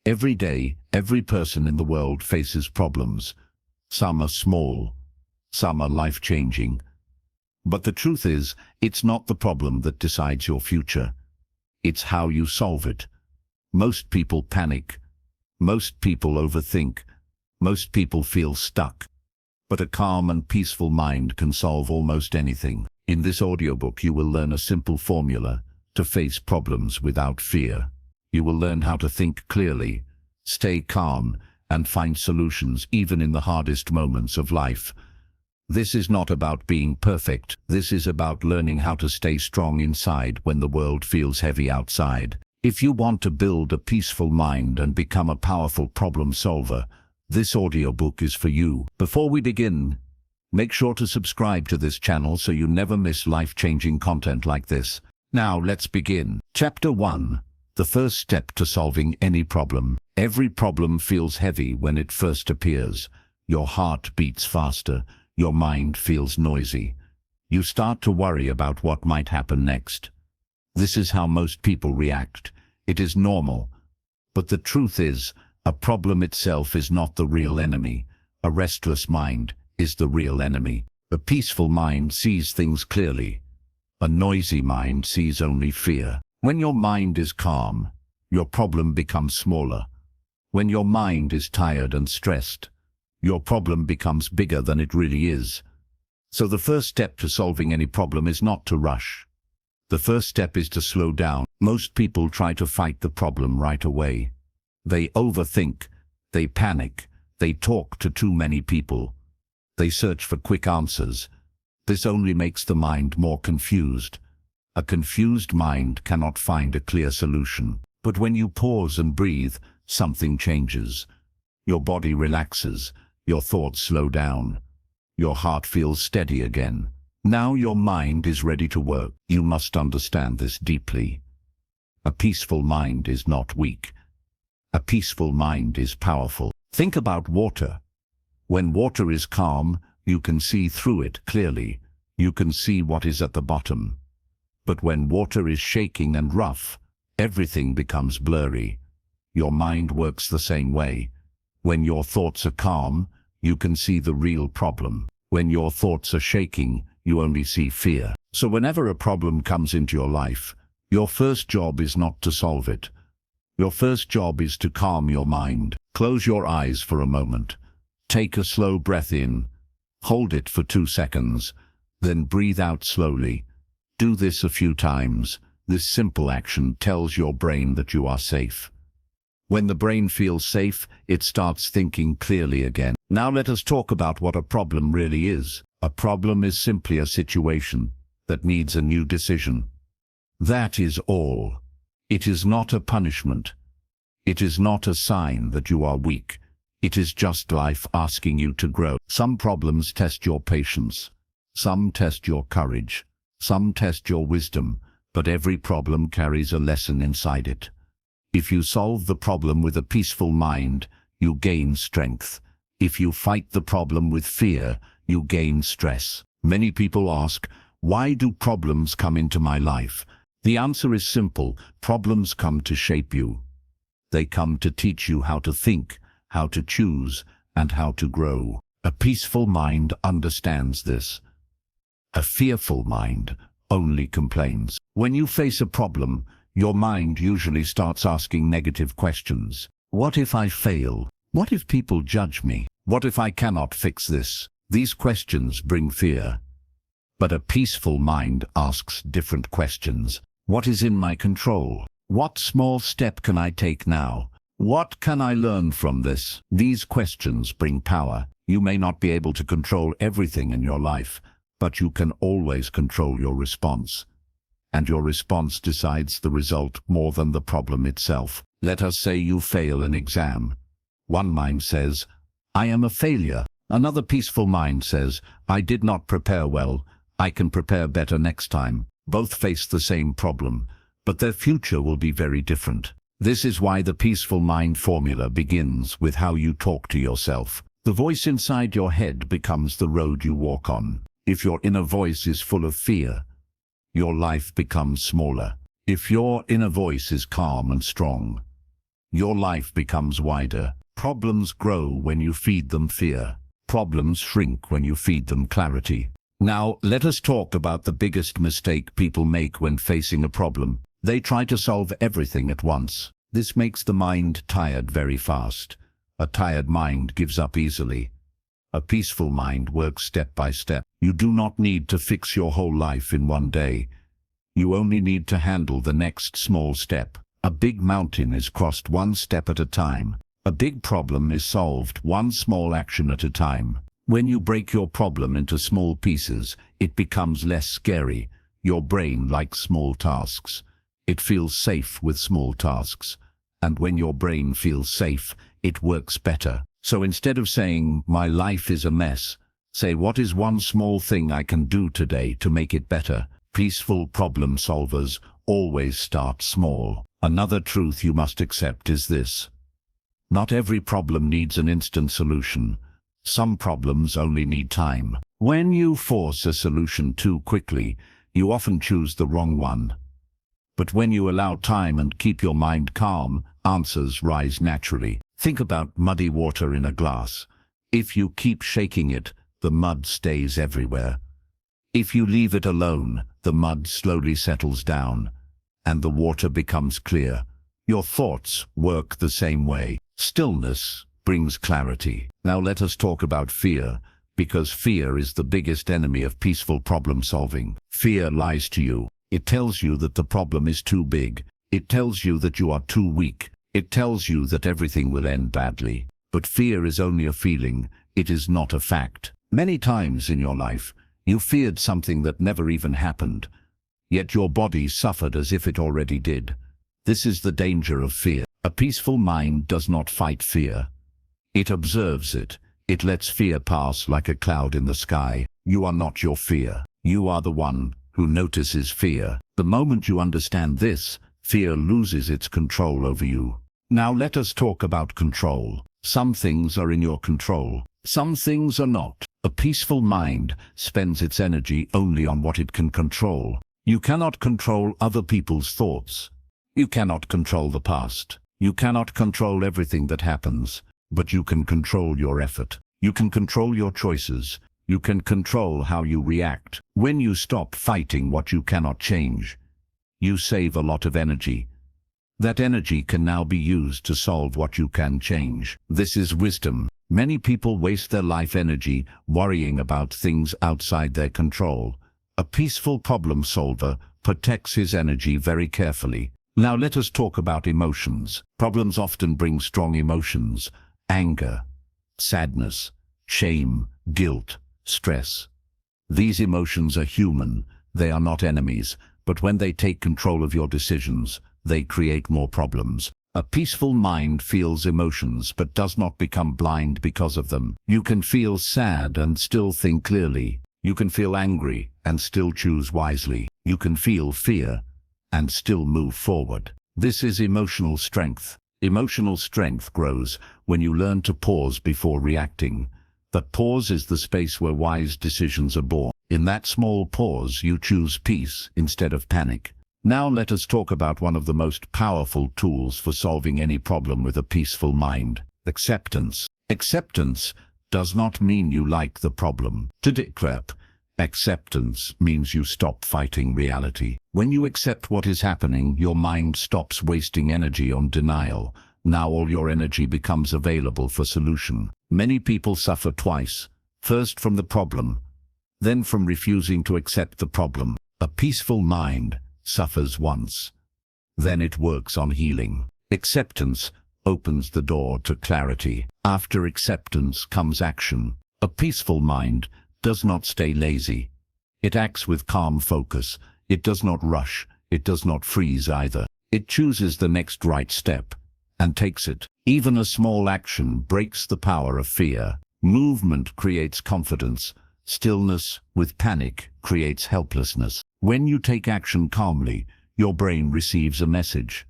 Every day, every person in the world faces problems. Some are small, some are life-changing. But the truth is, it's not the problem that decides your future. It's how you solve it. Most people panic. Most people overthink. Most people feel stuck. But a calm and peaceful mind can solve almost anything. In this audiobook, you will learn a simple formula to face problems without fear. You will learn how to think clearly, stay calm, and find solutions even in the hardest moments of life. This is not about being perfect. This is about learning how to stay strong inside when the world feels heavy outside. If you want to build a peaceful mind and become a powerful problem solver, this audiobook is for you. Before we begin, make sure to subscribe to this channel so you never miss life-changing content like this. Now let's begin. Chapter 1. The first step to solving any problem. Every problem feels heavy when it first appears. Your heart beats faster. Your mind feels noisy. You start to worry about what might happen next. This is how most people react. It is normal. But the truth is, a problem itself is not the real enemy. A restless mind is the real enemy. A peaceful mind sees things clearly. A noisy mind sees only fear. When your mind is calm, your problem becomes smaller. When your mind is tired and stressed, your problem becomes bigger than it really is. So the first step to solving any problem is not to rush. The first step is to slow down. Most people try to fight the problem right away. They overthink, they panic, they talk to too many people. They search for quick answers. This only makes the mind more confused. A confused mind cannot find a clear solution. But when you pause and breathe, something changes. Your body relaxes, your thoughts slow down, your heart feels steady again. Now your mind is ready to work. You must understand this deeply. A peaceful mind is not weak. A peaceful mind is powerful. Think about water. When water is calm, you can see through it clearly. You can see what is at the bottom. But when water is shaking and rough, everything becomes blurry. Your mind works the same way. When your thoughts are calm, you can see the real problem. When your thoughts are shaking, you only see fear. So whenever a problem comes into your life, your first job is not to solve it. Your first job is to calm your mind. Close your eyes for a moment. Take a slow breath in. Hold it for 2 seconds. Then breathe out slowly. Do this a few times. This simple action tells your brain that you are safe. When the brain feels safe, it starts thinking clearly again. Now let us talk about what a problem really is. A problem is simply a situation that needs a new decision. That is all. It is not a punishment. It is not a sign that you are weak. It is just life asking you to grow. Some problems test your patience. Some test your courage. Some test your wisdom. But every problem carries a lesson inside it. If you solve the problem with a peaceful mind, you gain strength. If you fight the problem with fear, you gain stress. Many people ask, why do problems come into my life? The answer is simple. Problems come to shape you. They come to teach you how to think, how to choose, and how to grow. A peaceful mind understands this. A fearful mind only complains. When you face a problem, your mind usually starts asking negative questions. What if I fail? What if people judge me? What if I cannot fix this? These questions bring fear. But a peaceful mind asks different questions. What is in my control? What small step can I take now? What can I learn from this? These questions bring power. You may not be able to control everything in your life, but you can always control your response. And your response decides the result more than the problem itself. Let us say you fail an exam. One mind says, I am a failure. Another peaceful mind says, I did not prepare well. I can prepare better next time. Both face the same problem, but their future will be very different. This is why the peaceful mind formula begins with how you talk to yourself. The voice inside your head becomes the road you walk on. If your inner voice is full of fear, your life becomes smaller. If your inner voice is calm and strong, your life becomes wider. Problems grow when you feed them fear. Problems shrink when you feed them clarity. Now, let us talk about the biggest mistake people make when facing a problem. They try to solve everything at once. This makes the mind tired very fast. A tired mind gives up easily. A peaceful mind works step by step. You do not need to fix your whole life in one day. You only need to handle the next small step. A big mountain is crossed one step at a time. A big problem is solved one small action at a time. When you break your problem into small pieces, it becomes less scary. Your brain likes small tasks. It feels safe with small tasks. And when your brain feels safe, it works better. So instead of saying, "My life is a mess," say, "What is one small thing I can do today to make it better?" Peaceful problem solvers always start small. Another truth you must accept is this: not every problem needs an instant solution. Some problems only need time. When you force a solution too quickly, you often choose the wrong one. But when you allow time and keep your mind calm, answers rise naturally. Think about muddy water in a glass. If you keep shaking it, the mud stays everywhere. If you leave it alone, the mud slowly settles down, and the water becomes clear. Your thoughts work the same way. Stillness brings clarity. Now let us talk about fear, because fear is the biggest enemy of peaceful problem solving. Fear lies to you. It tells you that the problem is too big. It tells you that you are too weak. It tells you that everything will end badly. But fear is only a feeling. It is not a fact. Many times in your life, you feared something that never even happened, yet your body suffered as if it already did. This is the danger of fear. A peaceful mind does not fight fear. It observes it. It lets fear pass like a cloud in the sky. You are not your fear. You are the one who notices fear. The moment you understand this, fear loses its control over you. Now let us talk about control. Some things are in your control. Some things are not. A peaceful mind spends its energy only on what it can control. You cannot control other people's thoughts. You cannot control the past. You cannot control everything that happens, but you can control your effort. You can control your choices. You can control how you react. When you stop fighting what you cannot change, you save a lot of energy. That energy can now be used to solve what you can change. This is wisdom. Many people waste their life energy worrying about things outside their control. A peaceful problem solver protects his energy very carefully. Now let us talk about emotions. Problems often bring strong emotions: anger, sadness, shame, guilt, stress. These emotions are human. They are not enemies, but when they take control of your decisions, they create more problems. A peaceful mind feels emotions but does not become blind because of them. You can feel sad and still think clearly. You can feel angry and still choose wisely. You can feel fear and still move forward. This is emotional strength. Emotional strength grows when you learn to pause before reacting. That pause is the space where wise decisions are born. In that small pause, you choose peace instead of panic. Now let us talk about one of the most powerful tools for solving any problem with a peaceful mind: acceptance. Acceptance does not mean you like the problem. To declare, acceptance means you stop fighting reality. When you accept what is happening, your mind stops wasting energy on denial. Now all your energy becomes available for solution. Many people suffer twice: first from the problem, then from refusing to accept the problem. A peaceful mind suffers once, then it works on healing. Acceptance opens the door to clarity. After acceptance comes action. A peaceful mind does not stay lazy. It acts with calm focus. It does not rush. It does not freeze either. It chooses the next right step and takes it. Even a small action breaks the power of fear. Movement creates confidence. Stillness with panic creates helplessness. When you take action calmly, your brain receives a message.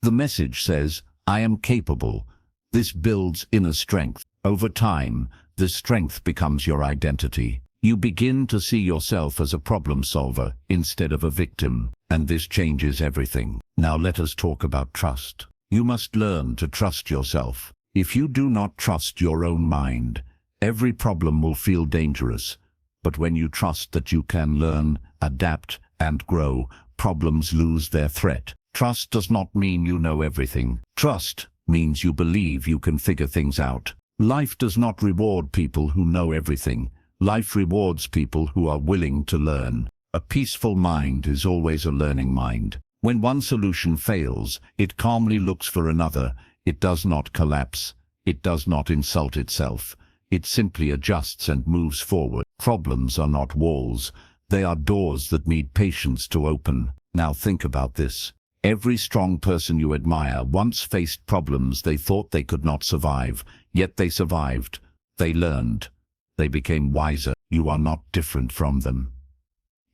The message says, "I am capable." This builds inner strength. Over time, this strength becomes your identity. You begin to see yourself as a problem solver instead of a victim, and this changes everything. Now let us talk about trust. You must learn to trust yourself. If you do not trust your own mind, every problem will feel dangerous. But when you trust that you can learn, adapt, and grow, problems lose their threat. Trust does not mean you know everything. Trust means you believe you can figure things out. Life does not reward people who know everything. Life rewards people who are willing to learn. A peaceful mind is always a learning mind. When one solution fails, it calmly looks for another. It does not collapse. It does not insult itself. It simply adjusts and moves forward. Problems are not walls. They are doors that need patience to open. Now think about this. Every strong person you admire once faced problems they thought they could not survive, yet they survived. They learned. They became wiser. You are not different from them.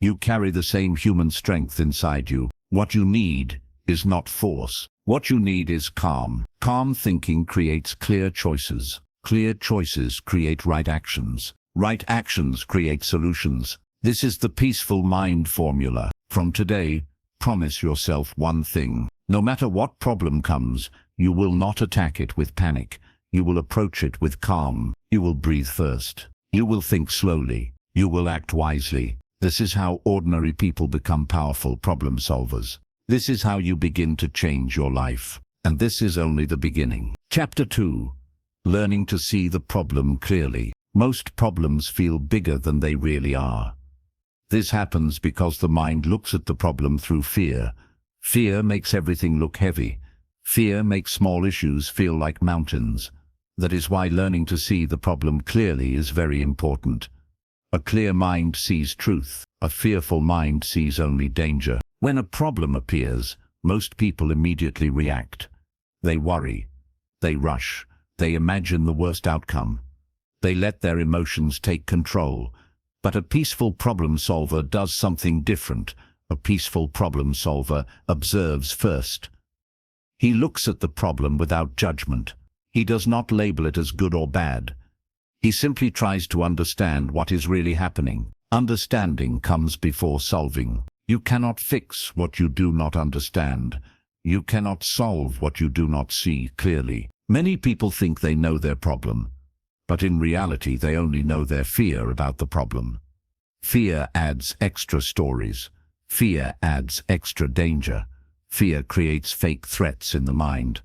You carry the same human strength inside you. What you need is not force. What you need is calm. Calm thinking creates clear choices. Clear choices create right actions. Right actions create solutions. This is the peaceful mind formula. From today, promise yourself one thing. No matter what problem comes, you will not attack it with panic. You will approach it with calm. You will breathe first. You will think slowly. You will act wisely. This is how ordinary people become powerful problem solvers. This is how you begin to change your life. And this is only the beginning. Chapter 2. Learning to see the problem clearly. Most problems feel bigger than they really are. This happens because the mind looks at the problem through fear. Fear makes everything look heavy. Fear makes small issues feel like mountains. That is why learning to see the problem clearly is very important. A clear mind sees truth. A fearful mind sees only danger. When a problem appears, most people immediately react. They worry. They rush. They imagine the worst outcome. They let their emotions take control. But a peaceful problem solver does something different. A peaceful problem solver observes first. He looks at the problem without judgment. He does not label it as good or bad. He simply tries to understand what is really happening. Understanding comes before solving. You cannot fix what you do not understand. You cannot solve what you do not see clearly. Many people think they know their problem, but in reality they only know their fear about the problem. Fear adds extra stories. Fear adds extra danger. Fear creates fake threats in the mind.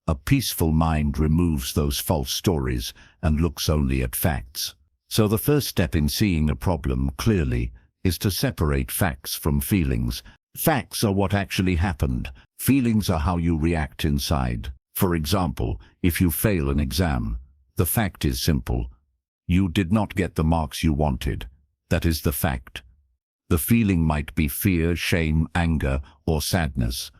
A peaceful mind removes those false stories and looks only at facts. So the first step in seeing a problem clearly is to separate facts from feelings. Facts are what actually happened. Feelings are how you react inside. For example, if you fail an exam, the fact is simple. You did not get the marks you wanted. That is the fact. The feeling might be fear, shame, anger, or sadness.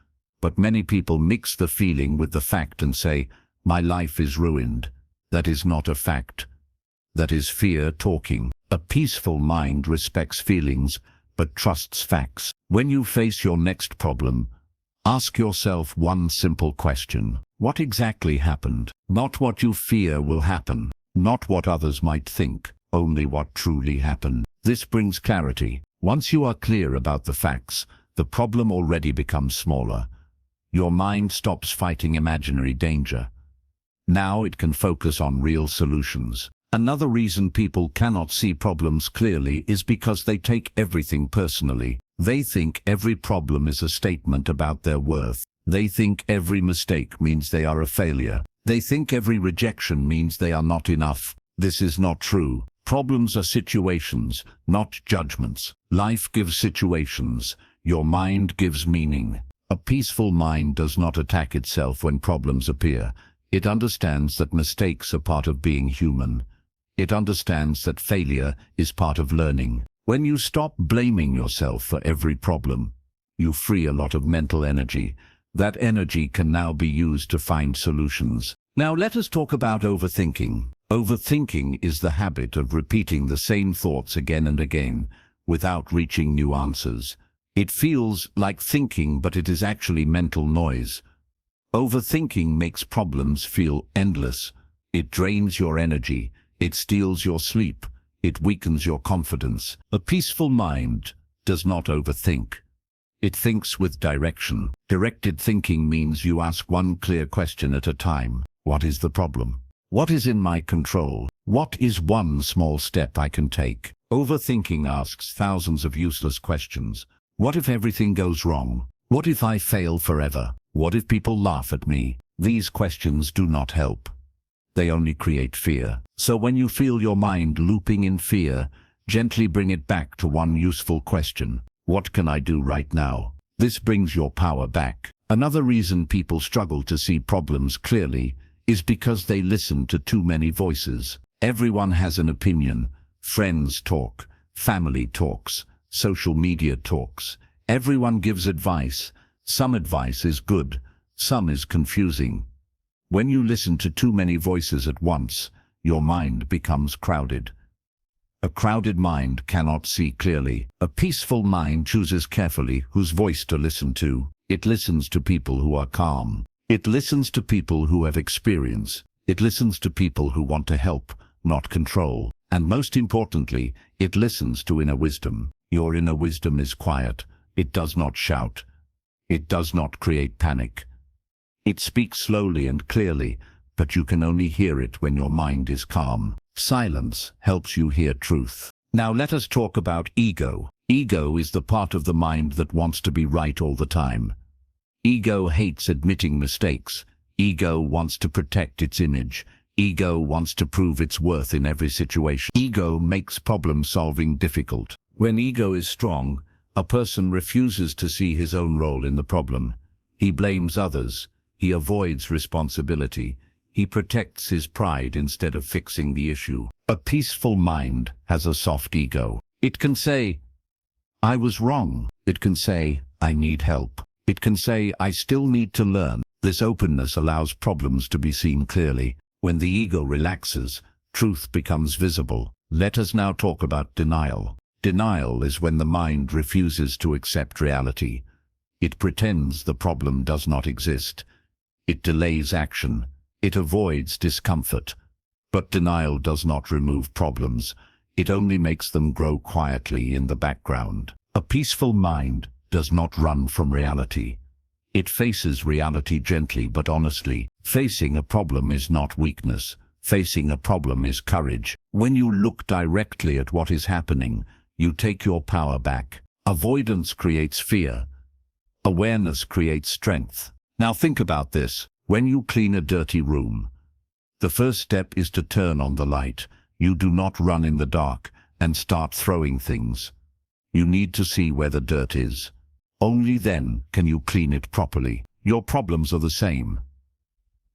But many people mix the feeling with the fact and say, "My life is ruined." That is not a fact. That is fear talking. A peaceful mind respects feelings, but trusts facts. When you face your next problem, ask yourself one simple question. What exactly happened? Not what you fear will happen. Not what others might think. Only what truly happened. This brings clarity. Once you are clear about the facts, the problem already becomes smaller. Your mind stops fighting imaginary danger. Now it can focus on real solutions. Another reason people cannot see problems clearly is because they take everything personally. They think every problem is a statement about their worth. They think every mistake means they are a failure. They think every rejection means they are not enough. This is not true. Problems are situations, not judgments. Life gives situations. Your mind gives meaning. A peaceful mind does not attack itself when problems appear. It understands that mistakes are part of being human. It understands that failure is part of learning. When you stop blaming yourself for every problem, you free a lot of mental energy. That energy can now be used to find solutions. Now let us talk about overthinking. Overthinking is the habit of repeating the same thoughts again and again without reaching new answers. It feels like thinking, but it is actually mental noise. Overthinking makes problems feel endless. It drains your energy. It steals your sleep. It weakens your confidence. A peaceful mind does not overthink. It thinks with direction. Directed thinking means you ask one clear question at a time. What is the problem? What is in my control? What is one small step I can take? Overthinking asks thousands of useless questions. What if everything goes wrong? What if I fail forever? What if people laugh at me? These questions do not help. They only create fear. So when you feel your mind looping in fear, gently bring it back to one useful question. What can I do right now? This brings your power back. Another reason people struggle to see problems clearly is because they listen to too many voices. Everyone has an opinion. Friends talk, family talks, social media talks. Everyone gives advice. Some advice is good, some is confusing. When you listen to too many voices at once, your mind becomes crowded. A crowded mind cannot see clearly. A peaceful mind chooses carefully whose voice to listen to. It listens to people who are calm. It listens to people who have experience. It listens to people who want to help, not control. And most importantly, it listens to inner wisdom. Your inner wisdom is quiet. It does not shout. It does not create panic. It speaks slowly and clearly, but you can only hear it when your mind is calm. Silence helps you hear truth. Now let us talk about ego. Ego is the part of the mind that wants to be right all the time. Ego hates admitting mistakes. Ego wants to protect its image. Ego wants to prove its worth in every situation. Ego makes problem solving difficult. When ego is strong, a person refuses to see his own role in the problem. He blames others. He avoids responsibility. He protects his pride instead of fixing the issue. A peaceful mind has a soft ego. It can say, I was wrong. It can say, I need help. It can say, I still need to learn. This openness allows problems to be seen clearly. When the ego relaxes, truth becomes visible. Let us now talk about denial. Denial is when the mind refuses to accept reality. It pretends the problem does not exist. It delays action. It avoids discomfort. But denial does not remove problems. It only makes them grow quietly in the background. A peaceful mind does not run from reality. It faces reality gently but honestly. Facing a problem is not weakness. Facing a problem is courage. When you look directly at what is happening, you take your power back. Avoidance creates fear. Awareness creates strength. Now think about this. When you clean a dirty room, the first step is to turn on the light. You do not run in the dark and start throwing things. You need to see where the dirt is. Only then can you clean it properly. Your problems are the same.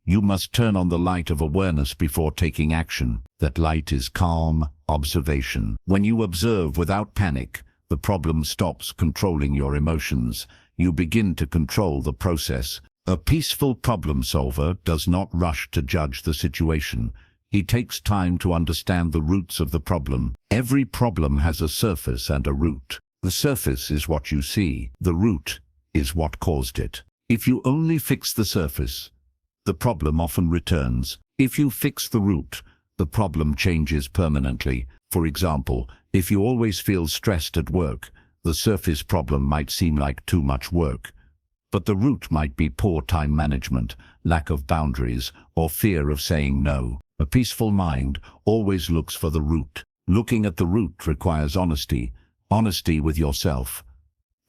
You must turn on the light of awareness before taking action. That light is calm observation. When you observe without panic, the problem stops controlling your emotions. You begin to control the process. A peaceful problem solver does not rush to judge the situation. He takes time to understand the roots of the problem. Every problem has a surface and a root. The surface is what you see. The root is what caused it. If you only fix the surface, the problem often returns. If you fix the root, the problem changes permanently. For example, if you always feel stressed at work, the surface problem might seem like too much work. But the root might be poor time management, lack of boundaries, or fear of saying no. A peaceful mind always looks for the root. Looking at the root requires honesty, honesty with yourself.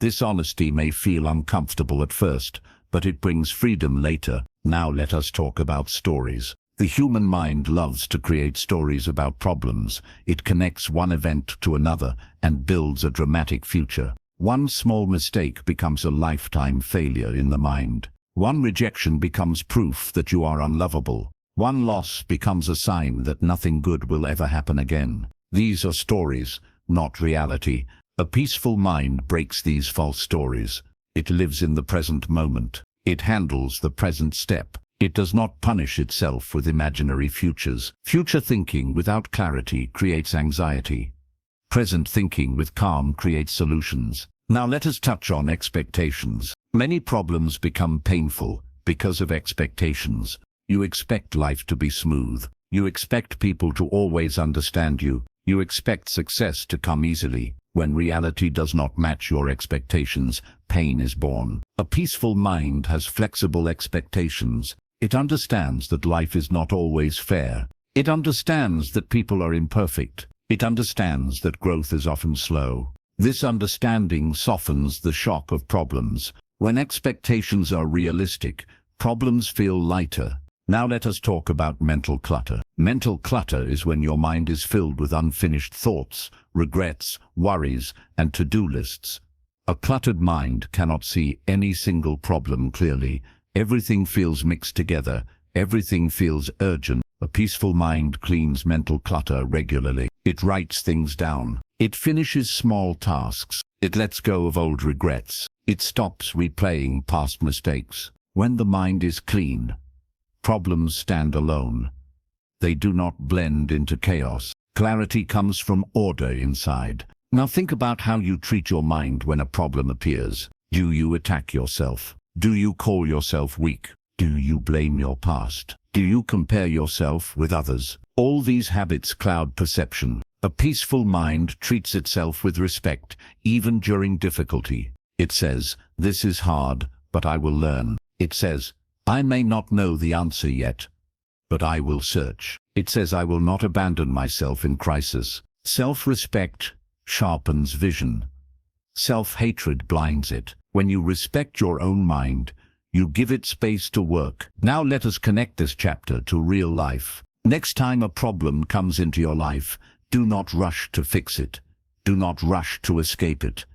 This honesty may feel uncomfortable at first, but it brings freedom later. Now let us talk about stories. The human mind loves to create stories about problems. It connects one event to another and builds a dramatic future. One small mistake becomes a lifetime failure in the mind. One rejection becomes proof that you are unlovable. One loss becomes a sign that nothing good will ever happen again. These are stories, not reality. A peaceful mind breaks these false stories. It lives in the present moment. It handles the present step. It does not punish itself with imaginary futures. Future thinking without clarity creates anxiety. Present thinking with calm creates solutions. Now let us touch on expectations. Many problems become painful because of expectations. You expect life to be smooth. You expect people to always understand you. You expect success to come easily. When reality does not match your expectations, pain is born. A peaceful mind has flexible expectations. It understands that life is not always fair. It understands that people are imperfect. It understands that growth is often slow. This understanding softens the shock of problems. When expectations are realistic, problems feel lighter. Now let us talk about mental clutter. Mental clutter is when your mind is filled with unfinished thoughts, regrets, worries, and to-do lists. A cluttered mind cannot see any single problem clearly. Everything feels mixed together. Everything feels urgent. A peaceful mind cleans mental clutter regularly. It writes things down. It finishes small tasks. It lets go of old regrets. It stops replaying past mistakes. When the mind is clean, problems stand alone. They do not blend into chaos. Clarity comes from order inside. Now think about how you treat your mind when a problem appears. Do you attack yourself? Do you call yourself weak? Do you blame your past? Do you compare yourself with others? All these habits cloud perception. A peaceful mind treats itself with respect, even during difficulty. It says, "This is hard, but I will learn." It says, "I may not know the answer yet, but I will search." It says, "I will not abandon myself in crisis." Self-respect sharpens vision. Self-hatred blinds it. When you respect your own mind, you give it space to work. Now let us connect this chapter to real life. Next time a problem comes into your life, do not rush to fix it. Do not rush to escape it.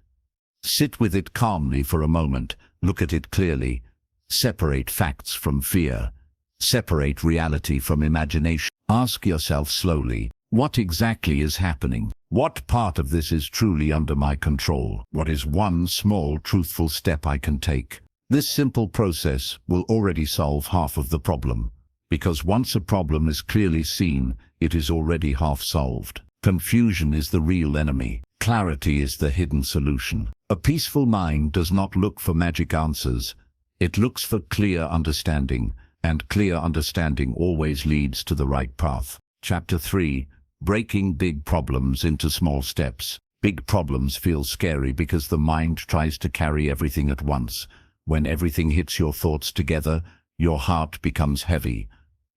Sit with it calmly for a moment. Look at it clearly. Separate facts from fear. Separate reality from imagination. Ask yourself slowly, what exactly is happening? What part of this is truly under my control? What is one small, truthful step I can take? This simple process will already solve half of the problem, because once a problem is clearly seen, it is already half solved. Confusion is the real enemy. Clarity is the hidden solution. A peaceful mind does not look for magic answers. It looks for clear understanding, and clear understanding always leads to the right path. Chapter 3. Breaking big problems into small steps. Big problems feel scary because the mind tries to carry everything at once. When everything hits your thoughts together, your heart becomes heavy,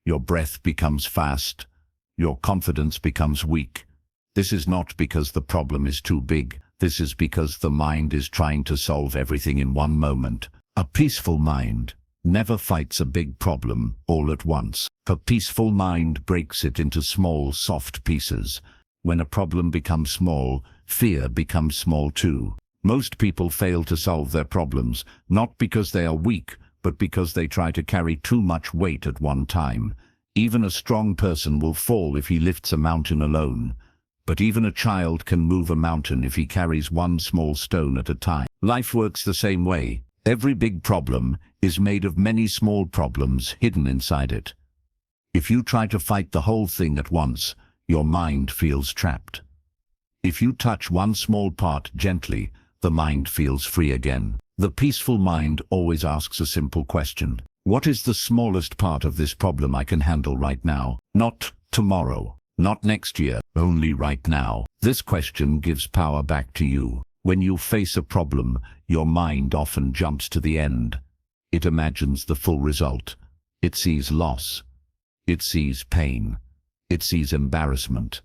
your breath becomes fast, your confidence becomes weak. This is not because the problem is too big. This is because the mind is trying to solve everything in one moment. A peaceful mind never fights a big problem all at once. A peaceful mind breaks it into small, soft pieces. When a problem becomes small, fear becomes small too. Most people fail to solve their problems, not because they are weak, but because they try to carry too much weight at one time. Even a strong person will fall if he lifts a mountain alone. But even a child can move a mountain if he carries one small stone at a time. Life works the same way. Every big problem is made of many small problems hidden inside it. If you try to fight the whole thing at once, your mind feels trapped. If you touch one small part gently, the mind feels free again. The peaceful mind always asks a simple question. What is the smallest part of this problem I can handle right now? Not tomorrow, not next year, only right now. This question gives power back to you. When you face a problem, your mind often jumps to the end. It imagines the full result. It sees loss. It sees pain. It sees embarrassment.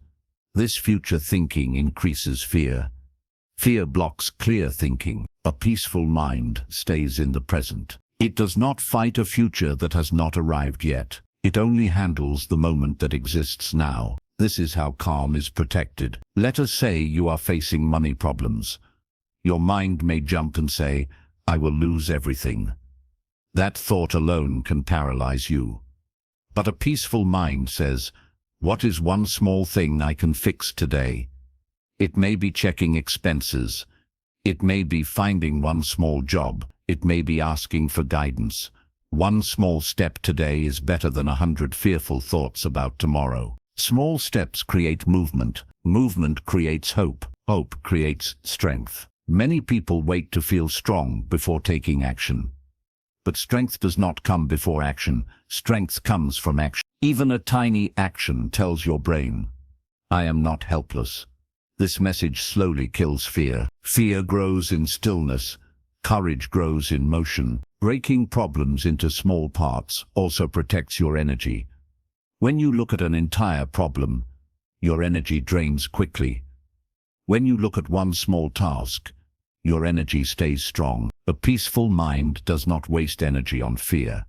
This future thinking increases fear. Fear blocks clear thinking. A peaceful mind stays in the present. It does not fight a future that has not arrived yet. It only handles the moment that exists now. This is how calm is protected. Let us say you are facing money problems. Your mind may jump and say, "I will lose everything." That thought alone can paralyze you. But a peaceful mind says, "What is one small thing I can fix today?" It may be checking expenses. It may be finding one small job. It may be asking for guidance. One small step today is better than 100 fearful thoughts about tomorrow. Small steps create movement. Movement creates hope. Hope creates strength. Many people wait to feel strong before taking action. But strength does not come before action. Strength comes from action. Even a tiny action tells your brain, "I am not helpless. This message slowly kills fear. Fear grows in stillness. Courage grows in motion. Breaking problems into small parts also protects your energy. When you look at an entire problem, your energy drains quickly. When you look at one small task, your energy stays strong. A peaceful mind does not waste energy on fear.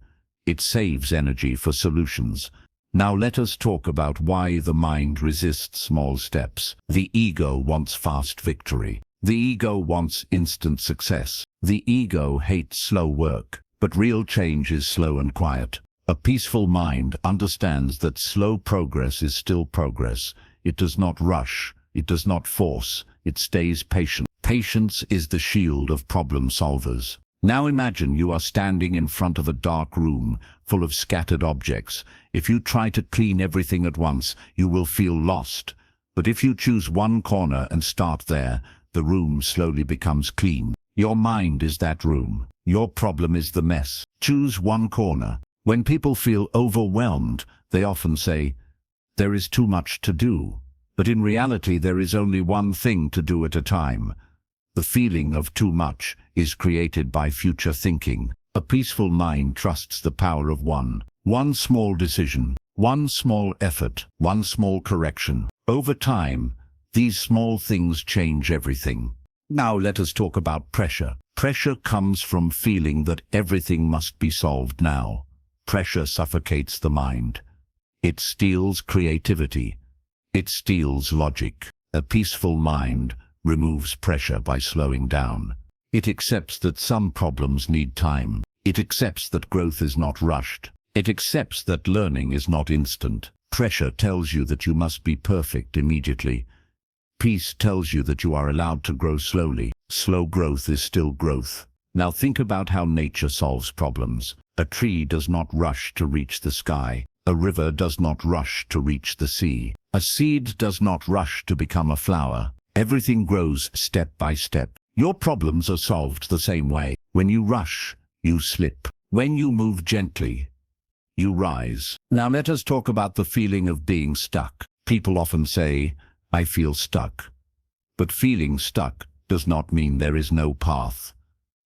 It saves energy for solutions. Now let us talk about why the mind resists small steps. The ego wants fast victory. The ego wants instant success. The ego hates slow work. But real change is slow and quiet. A peaceful mind understands that slow progress is still progress. It does not rush. It does not force. It stays patient. Patience is the shield of problem solvers. Now imagine you are standing in front of a dark room full of scattered objects. If you try to clean everything at once, you will feel lost. But if you choose one corner and start there, the room slowly becomes clean. Your mind is that room. Your problem is the mess. Choose one corner. When people feel overwhelmed, they often say, "There is too much to do." But in reality, there is only one thing to do at a time. The feeling of too much is created by future thinking. A peaceful mind trusts the power of one small decision, one small effort, one small correction. Over time, these small things change everything. Now let us talk about pressure. Pressure comes from feeling that everything must be solved now. Pressure suffocates the mind. It steals creativity. It steals logic. A peaceful mind removes pressure by slowing down. It accepts that some problems need time. It accepts that growth is not rushed. It accepts that learning is not instant. Pressure tells you that you must be perfect immediately. Peace tells you that you are allowed to grow slowly. Slow growth is still growth. Now think about how nature solves problems. A tree does not rush to reach the sky. A river does not rush to reach the sea. A seed does not rush to become a flower. Everything grows step by step. Your problems are solved the same way. When you rush, you slip. When you move gently, you rise. Now let us talk about the feeling of being stuck. People often say, "I feel stuck." But feeling stuck does not mean there is no path.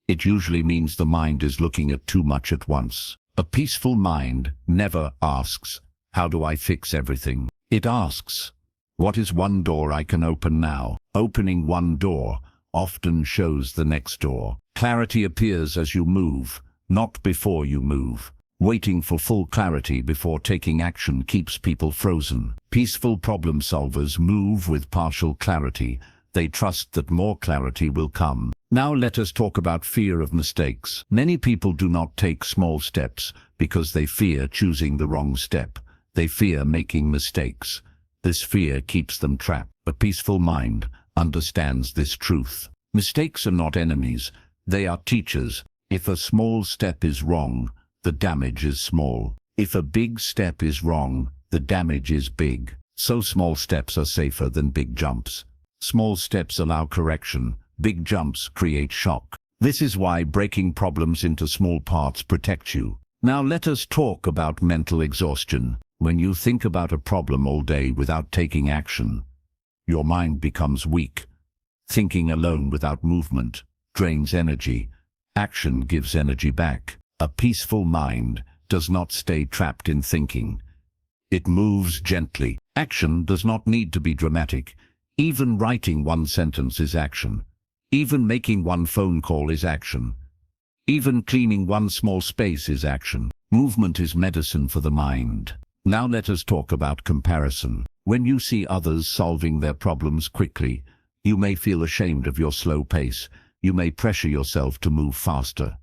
It usually means the mind is looking at too much at once. A peaceful mind never asks, "How do I fix everything?" It asks, "What is one door I can open now?" Opening one door often shows the next door. Clarity appears as you move, not before you move. Waiting for full clarity before taking action keeps people frozen. Peaceful problem solvers move with partial clarity. They trust that more clarity will come. Now let us talk about fear of mistakes. Many people do not take small steps because they fear choosing the wrong step. They fear making mistakes. This fear keeps them trapped. A peaceful mind understands this truth. Mistakes are not enemies. They are teachers. If a small step is wrong, the damage is small. If a big step is wrong, the damage is big. So small steps are safer than big jumps. Small steps allow correction. Big jumps create shock. This is why breaking problems into small parts protects you. Now let us talk about mental exhaustion. When you think about a problem all day without taking action, your mind becomes weak. Thinking alone without movement drains energy. Action gives energy back. A peaceful mind does not stay trapped in thinking. It moves gently. Action does not need to be dramatic. Even writing one sentence is action. Even making one phone call is action. Even cleaning one small space is action. Movement is medicine for the mind. Now let us talk about comparison. When you see others solving their problems quickly, you may feel ashamed of your slow pace. You may pressure yourself to move faster.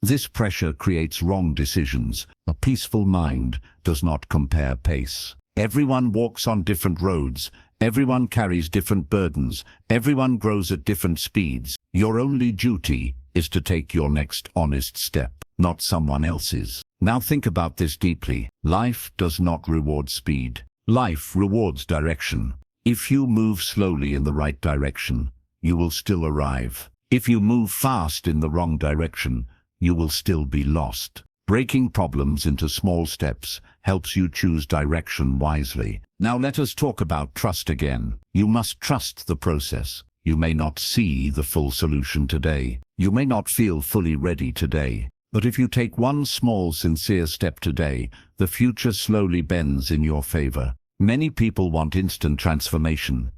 This pressure creates wrong decisions. A peaceful mind does not compare pace. Everyone walks on different roads. Everyone carries different burdens. Everyone grows at different speeds. Your only duty is to take your next honest step, not someone else's. Now think about this deeply. Life does not reward speed. Life rewards direction. If you move slowly in the right direction, you will still arrive. If you move fast in the wrong direction, you will still be lost. Breaking problems into small steps helps you choose direction wisely. Now let us talk about trust again. You must trust the process. You may not see the full solution today. You may not feel fully ready today. But if you take one small, sincere step today, the future slowly bends in your favor. Many people want instant transformation.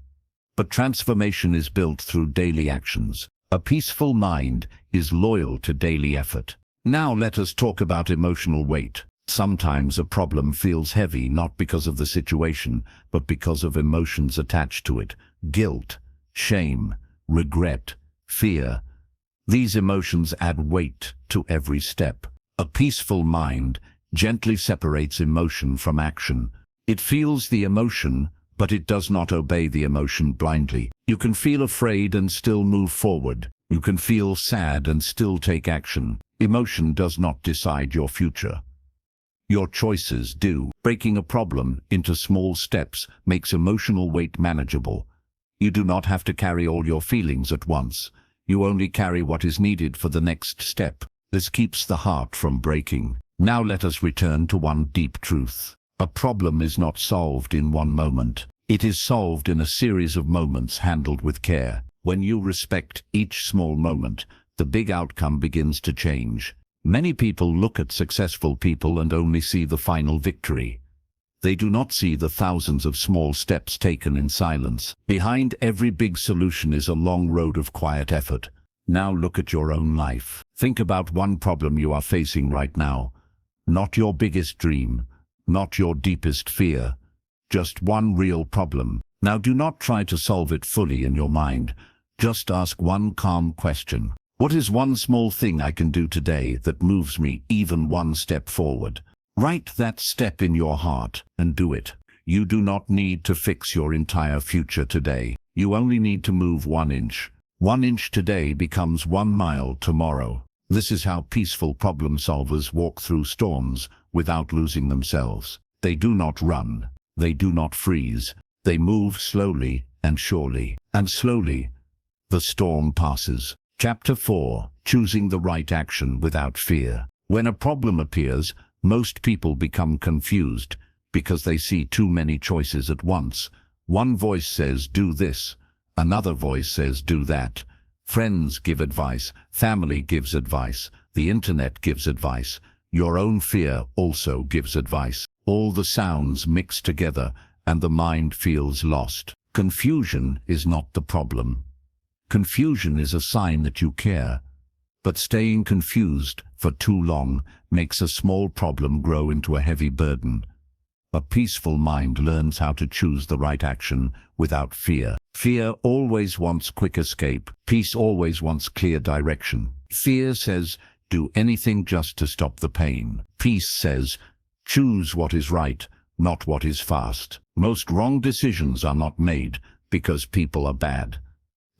But transformation is built through daily actions. A peaceful mind is loyal to daily effort. Now let us talk about emotional weight. Sometimes a problem feels heavy not because of the situation, but because of emotions attached to it. Guilt, shame, regret, fear. These emotions add weight to every step. A peaceful mind gently separates emotion from action. It feels the emotion, but it does not obey the emotion blindly. You can feel afraid and still move forward. You can feel sad and still take action. Emotion does not decide your future. Your choices do. Breaking a problem into small steps makes emotional weight manageable. You do not have to carry all your feelings at once. You only carry what is needed for the next step. This keeps the heart from breaking. Now let us return to one deep truth. A problem is not solved in one moment. It is solved in a series of moments handled with care. When you respect each small moment, the big outcome begins to change. Many people look at successful people and only see the final victory. They do not see the thousands of small steps taken in silence. Behind every big solution is a long road of quiet effort. Now look at your own life. Think about one problem you are facing right now. Not your biggest dream, not your deepest fear. Just one real problem. Now do not try to solve it fully in your mind. Just ask one calm question. What is one small thing I can do today that moves me even one step forward? Write that step in your heart and do it. You do not need to fix your entire future today. You only need to move 1 inch. 1 inch today becomes 1 mile tomorrow. This is how peaceful problem solvers walk through storms without losing themselves. They do not run. They do not freeze. They move slowly and surely. And slowly, the storm passes. Chapter 4. Choosing the right action without fear. When a problem appears, most people become confused because they see too many choices at once. One voice says, do this. Another voice says, do that. Friends give advice. Family gives advice. The internet gives advice. Your own fear also gives advice. All the sounds mix together and the mind feels lost. Confusion is not the problem. Confusion is a sign that you care. But staying confused for too long makes a small problem grow into a heavy burden. A peaceful mind learns how to choose the right action without fear. Fear always wants quick escape. Peace always wants clear direction. Fear says, do anything just to stop the pain. Peace says, choose what is right, not what is fast. Most wrong decisions are not made because people are bad.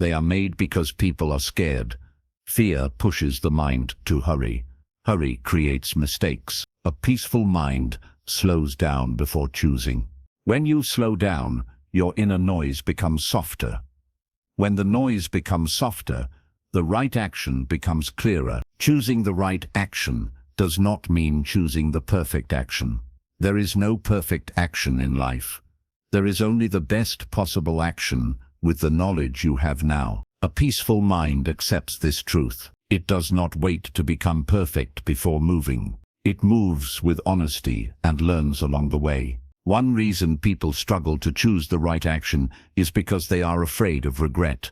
They are made because people are scared. Fear pushes the mind to hurry. Hurry creates mistakes. A peaceful mind slows down before choosing. When you slow down, your inner noise becomes softer. When the noise becomes softer, the right action becomes clearer. Choosing the right action does not mean choosing the perfect action. There is no perfect action in life. There is only the best possible action with the knowledge you have now. A peaceful mind accepts this truth. It does not wait to become perfect before moving. It moves with honesty and learns along the way. One reason people struggle to choose the right action is because they are afraid of regret.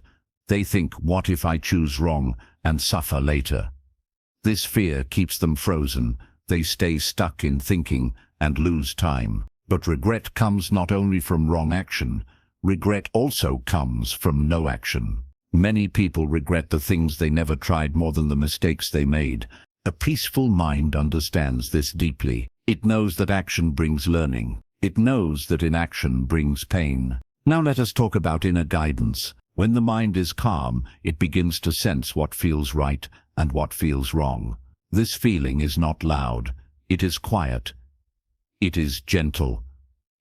They think, what if I choose wrong and suffer later? This fear keeps them frozen. They stay stuck in thinking and lose time. But regret comes not only from wrong action. Regret also comes from no action. Many people regret the things they never tried more than the mistakes they made. A peaceful mind understands this deeply. It knows that action brings learning. It knows that inaction brings pain. Now let us talk about inner guidance. When the mind is calm, it begins to sense what feels right and what feels wrong. This feeling is not loud. It is quiet. It is gentle.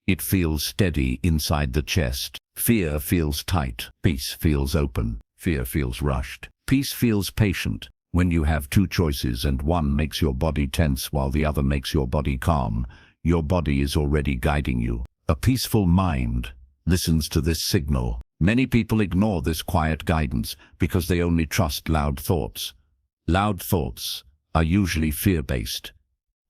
It feels steady inside the chest. Fear feels tight. Peace feels open. Fear feels rushed. Peace feels patient. When you have two choices and one makes your body tense while the other makes your body calm, your body is already guiding you. A peaceful mind listens to this signal. Many people ignore this quiet guidance because they only trust loud thoughts. Loud thoughts are usually fear-based.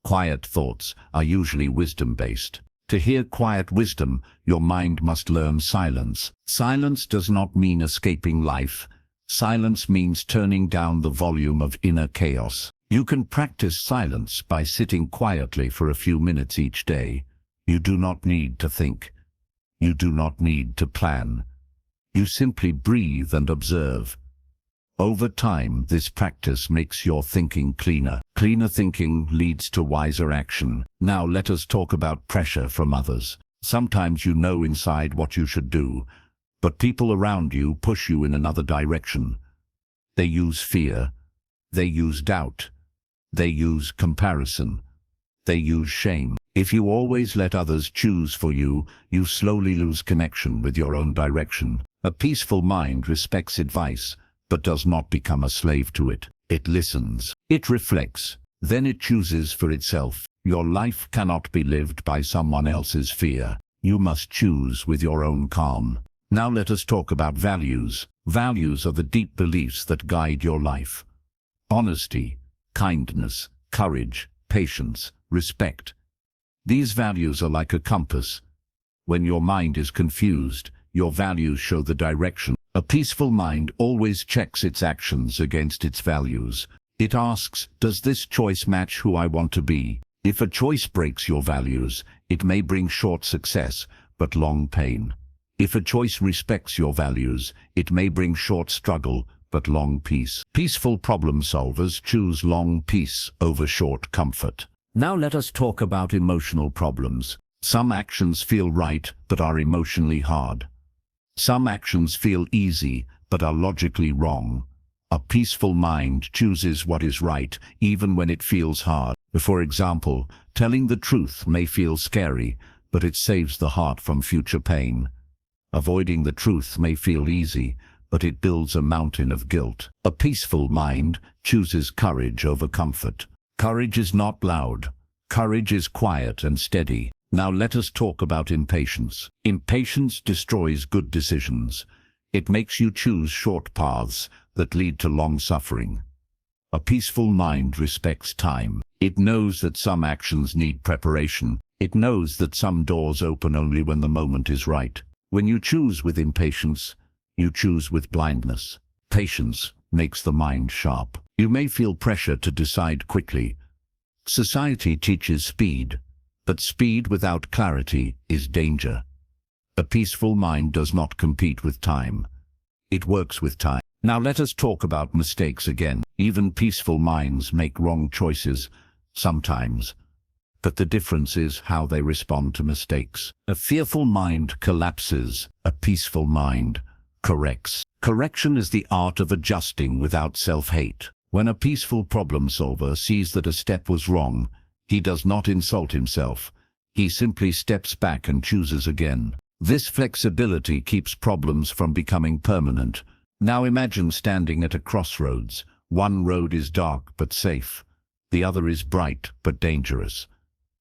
Quiet thoughts are usually wisdom-based. To hear quiet wisdom, your mind must learn silence. Silence does not mean escaping life. Silence means turning down the volume of inner chaos. You can practice silence by sitting quietly for a few minutes each day. You do not need to think. You do not need to plan. You simply breathe and observe. Over time, this practice makes your thinking cleaner. Cleaner thinking leads to wiser action. Now let us talk about pressure from others. Sometimes you know inside what you should do, but people around you push you in another direction. They use fear. They use doubt. They use comparison. They use shame. If you always let others choose for you, you slowly lose connection with your own direction. A peaceful mind respects advice, but does not become a slave to it. It listens. It reflects. Then it chooses for itself. Your life cannot be lived by someone else's fear. You must choose with your own calm. Now let us talk about values. Values are the deep beliefs that guide your life. Honesty, kindness, courage, patience, respect. These values are like a compass. When your mind is confused, your values show the direction. A peaceful mind always checks its actions against its values. It asks, does this choice match who I want to be? If a choice breaks your values, it may bring short success, but long pain. If a choice respects your values, it may bring short struggle, but long peace. Peaceful problem solvers choose long peace over short comfort. Now let us talk about emotional problems. Some actions feel right, but are emotionally hard. Some actions feel easy, but are logically wrong. A peaceful mind chooses what is right, even when it feels hard. For example, telling the truth may feel scary, but it saves the heart from future pain. Avoiding the truth may feel easy, but it builds a mountain of guilt. A peaceful mind chooses courage over comfort. Courage is not loud. Courage is quiet and steady. Now let us talk about impatience. Impatience destroys good decisions. It makes you choose short paths that lead to long suffering. A peaceful mind respects time. It knows that some actions need preparation. It knows that some doors open only when the moment is right. When you choose with impatience, you choose with blindness. Patience makes the mind sharp. You may feel pressure to decide quickly. Society teaches speed, but speed without clarity is danger. A peaceful mind does not compete with time. It works with time. Now let us talk about mistakes again. Even peaceful minds make wrong choices, sometimes. But the difference is how they respond to mistakes. A fearful mind collapses. A peaceful mind corrects. Correction is the art of adjusting without self-hate. When a peaceful problem solver sees that a step was wrong, he does not insult himself. He simply steps back and chooses again. This flexibility keeps problems from becoming permanent. Now imagine standing at a crossroads. One road is dark but safe. The other is bright but dangerous.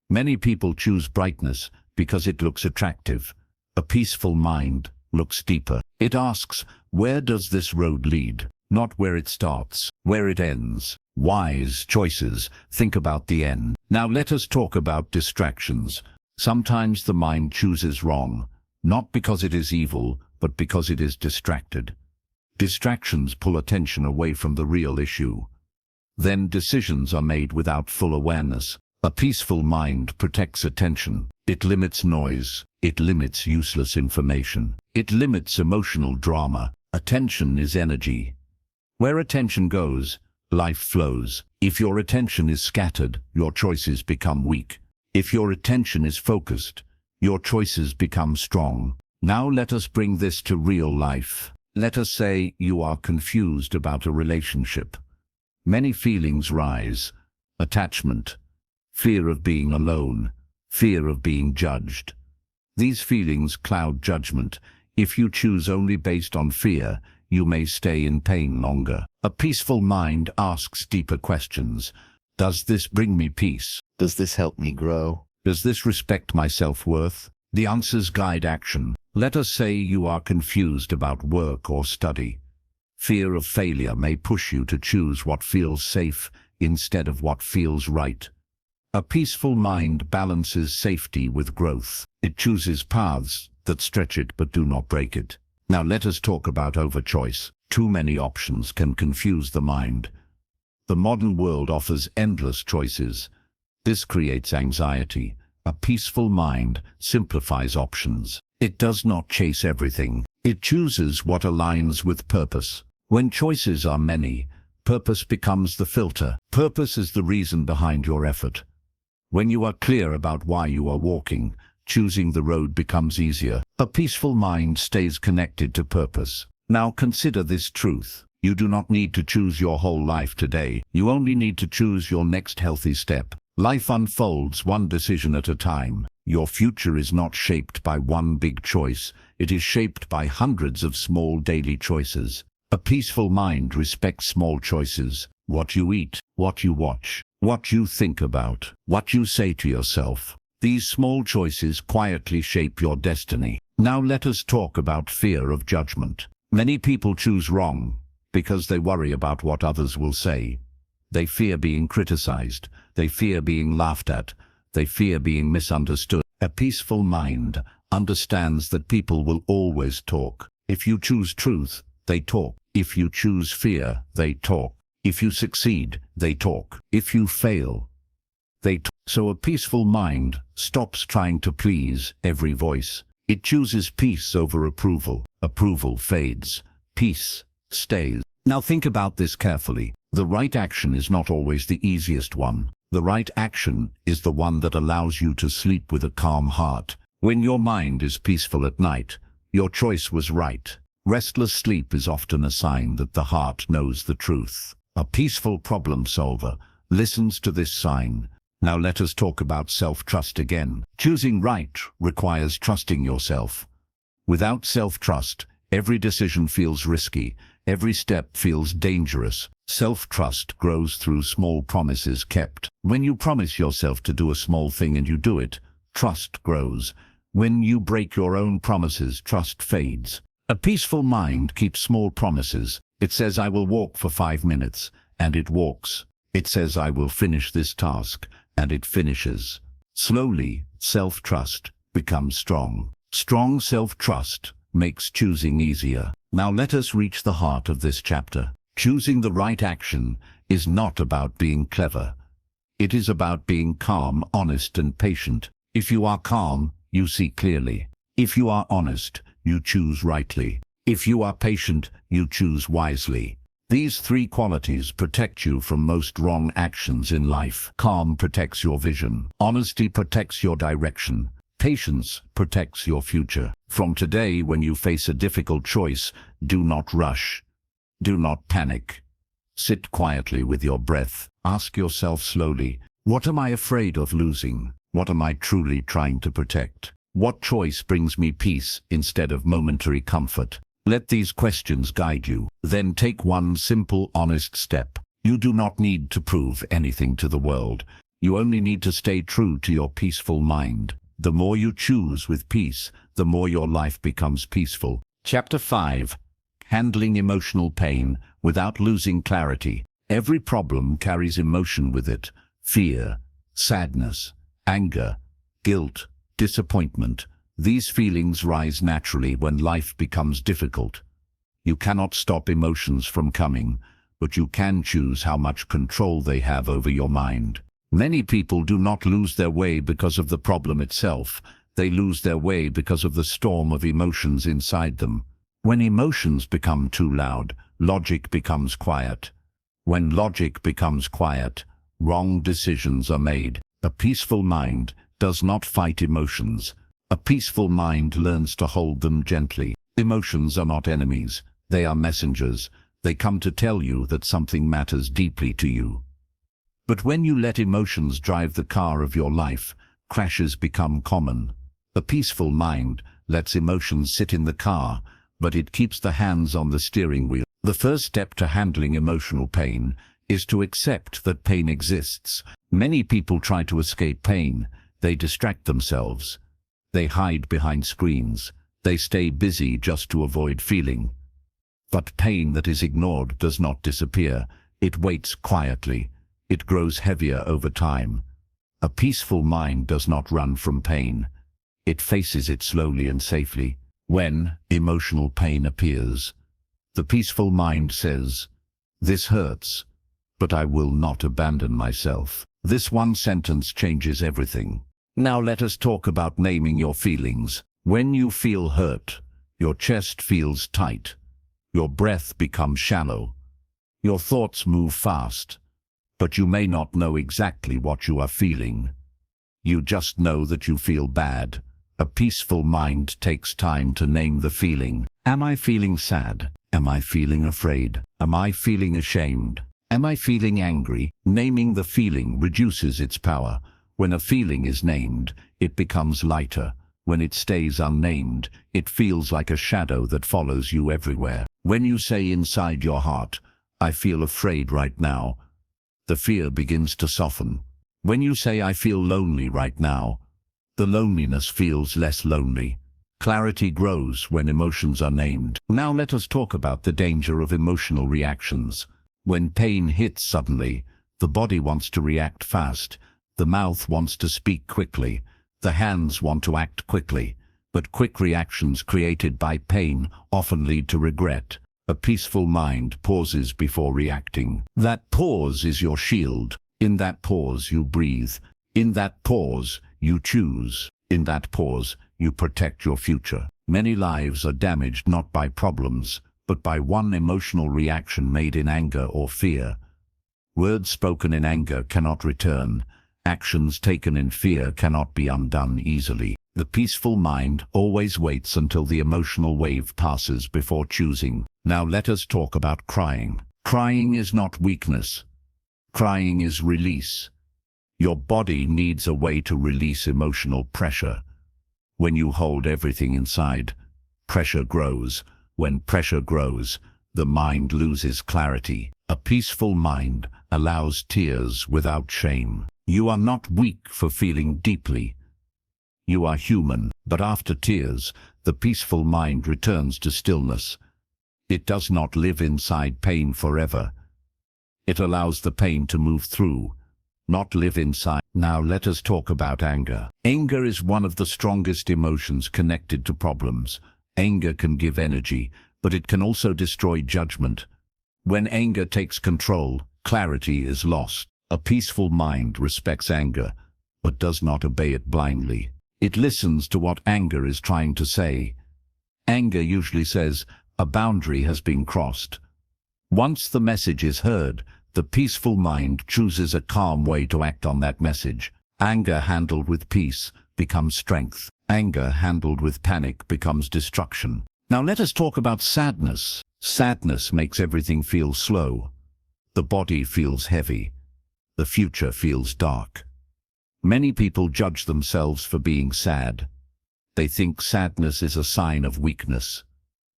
Many people choose brightness because it looks attractive. A peaceful mind looks deeper. It asks, where does this road lead? Not where it starts, where it ends. Wise choices think about the end. Now let us talk about distractions. Sometimes the mind chooses wrong, not because it is evil, but because it is distracted. Distractions pull attention away from the real issue. Then decisions are made without full awareness. A peaceful mind protects attention. It limits noise. It limits useless information. It limits emotional drama. Attention is energy. Where attention goes, life flows. If your attention is scattered, your choices become weak. If your attention is focused, your choices become strong. Now let us bring this to real life. Let us say you are confused about a relationship. Many feelings rise: attachment, fear of being alone, fear of being judged. These feelings cloud judgment. If you choose only based on fear, you may stay in pain longer. A peaceful mind asks deeper questions. Does this bring me peace? Does this help me grow? Does this respect my self-worth? The answers guide action. Let us say you are confused about work or study. Fear of failure may push you to choose what feels safe instead of what feels right. A peaceful mind balances safety with growth. It chooses paths that stretch it but do not break it. Now let us talk about overchoice. Too many options can confuse the mind. The modern world offers endless choices. This creates anxiety. A peaceful mind simplifies options. It does not chase everything. It chooses what aligns with purpose. When choices are many, purpose becomes the filter. Purpose is the reason behind your effort. When you are clear about why you are walking, choosing the road becomes easier. A peaceful mind stays connected to purpose. Now consider this truth. You do not need to choose your whole life today. You only need to choose your next healthy step. Life unfolds one decision at a time. Your future is not shaped by one big choice. It is shaped by hundreds of small daily choices. A peaceful mind respects small choices. What you eat, what you watch, what you think about, what you say to yourself. These small choices quietly shape your destiny. Now let us talk about fear of judgment. Many people choose wrong because they worry about what others will say. They fear being criticized. They fear being laughed at. They fear being misunderstood. A peaceful mind understands that people will always talk. If you choose truth, they talk. If you choose fear, they talk. If you succeed, they talk. If you fail, they talk. So a peaceful mind stops trying to please every voice. It chooses peace over approval. Approval fades. Peace stays. Now think about this carefully. The right action is not always the easiest one. The right action is the one that allows you to sleep with a calm heart. When your mind is peaceful at night, your choice was right. Restless sleep is often a sign that the heart knows the truth. A peaceful problem solver listens to this sign. Now let us talk about self-trust again. Choosing right requires trusting yourself. Without self-trust, every decision feels risky. Every step feels dangerous. Self-trust grows through small promises kept. When you promise yourself to do a small thing and you do it, trust grows. When you break your own promises, trust fades. A peaceful mind keeps small promises. It says, I will walk for 5 minutes, and it walks. It says, I will finish this task, and it finishes. Slowly, self-trust becomes strong. Strong self-trust makes choosing easier. Now let us reach the heart of this chapter. Choosing the right action is not about being clever. It is about being calm, honest, and patient. If you are calm, you see clearly. If you are honest, you choose rightly. If you are patient, you choose wisely. These 3 qualities protect you from most wrong actions in life. Calm protects your vision. Honesty protects your direction. Patience protects your future. From today, when you face a difficult choice, do not rush. Do not panic. Sit quietly with your breath. Ask yourself slowly, what am I afraid of losing? What am I truly trying to protect? What choice brings me peace instead of momentary comfort? Let these questions guide you. Then take one simple, honest step. You do not need to prove anything to the world. You only need to stay true to your peaceful mind. The more you choose with peace, the more your life becomes peaceful. Chapter 5. Handling emotional pain without losing clarity. Every problem carries emotion with it. Fear, sadness, anger, guilt, disappointment. These feelings rise naturally when life becomes difficult. You cannot stop emotions from coming, but you can choose how much control they have over your mind. Many people do not lose their way because of the problem itself. They lose their way because of the storm of emotions inside them. When emotions become too loud, logic becomes quiet. When logic becomes quiet, wrong decisions are made. A peaceful mind does not fight emotions. A peaceful mind learns to hold them gently. Emotions are not enemies. They are messengers. They come to tell you that something matters deeply to you. But when you let emotions drive the car of your life, crashes become common. A peaceful mind lets emotions sit in the car, but it keeps the hands on the steering wheel. The first step to handling emotional pain is to accept that pain exists. Many people try to escape pain. They distract themselves. They hide behind screens. They stay busy just to avoid feeling. But pain that is ignored does not disappear. It waits quietly. It grows heavier over time. A peaceful mind does not run from pain. It faces it slowly and safely. When emotional pain appears, the peaceful mind says, "This hurts, but I will not abandon myself." This one sentence changes everything. Now let us talk about naming your feelings. When you feel hurt, your chest feels tight. Your breath becomes shallow. Your thoughts move fast, but you may not know exactly what you are feeling. You just know that you feel bad. A peaceful mind takes time to name the feeling. Am I feeling sad? Am I feeling afraid? Am I feeling ashamed? Am I feeling angry? Naming the feeling reduces its power. When a feeling is named, it becomes lighter. When it stays unnamed, it feels like a shadow that follows you everywhere. When you say inside your heart, "I feel afraid right now," the fear begins to soften. When you say, "I feel lonely right now," the loneliness feels less lonely. Clarity grows when emotions are named. Now let us talk about the danger of emotional reactions. When pain hits suddenly, the body wants to react fast. The mouth wants to speak quickly. The hands want to act quickly. But quick reactions created by pain often lead to regret. A peaceful mind pauses before reacting. That pause is your shield. In that pause you breathe. In that pause you choose. In that pause you protect your future. Many lives are damaged not by problems, but by one emotional reaction made in anger or fear. Words spoken in anger cannot return. Actions taken in fear cannot be undone easily. The peaceful mind always waits until the emotional wave passes before choosing. Now let us talk about crying. Crying is not weakness. Crying is release. Your body needs a way to release emotional pressure. When you hold everything inside, pressure grows. When pressure grows, the mind loses clarity. A peaceful mind allows tears without shame. You are not weak for feeling deeply. You are human, but after tears, the peaceful mind returns to stillness. It does not live inside pain forever. It allows the pain to move through, not live inside. Now let us talk about anger. Anger is one of the strongest emotions connected to problems. Anger can give energy, but it can also destroy judgment. When anger takes control, clarity is lost. A peaceful mind respects anger, but does not obey it blindly. It listens to what anger is trying to say. Anger usually says, "A boundary has been crossed." Once the message is heard, the peaceful mind chooses a calm way to act on that message. Anger handled with peace becomes strength. Anger handled with panic becomes destruction. Now let us talk about sadness. Sadness makes everything feel slow. The body feels heavy. The future feels dark. Many people judge themselves for being sad. They think sadness is a sign of weakness.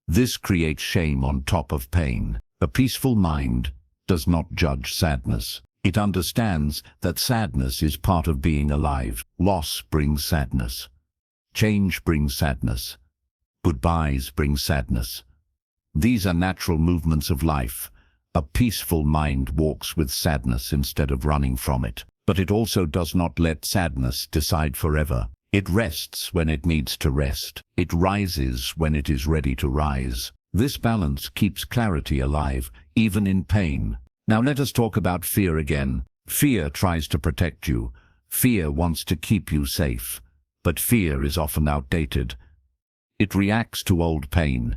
This creates shame on top of pain. A peaceful mind does not judge sadness. It understands that sadness is part of being alive. Loss brings sadness. Change brings sadness. Goodbyes bring sadness. These are natural movements of life. A peaceful mind walks with sadness instead of running from it. But it also does not let sadness decide forever. It rests when it needs to rest. It rises when it is ready to rise. This balance keeps clarity alive, even in pain. Now let us talk about fear again. Fear tries to protect you. Fear wants to keep you safe. But fear is often outdated. It reacts to old pain.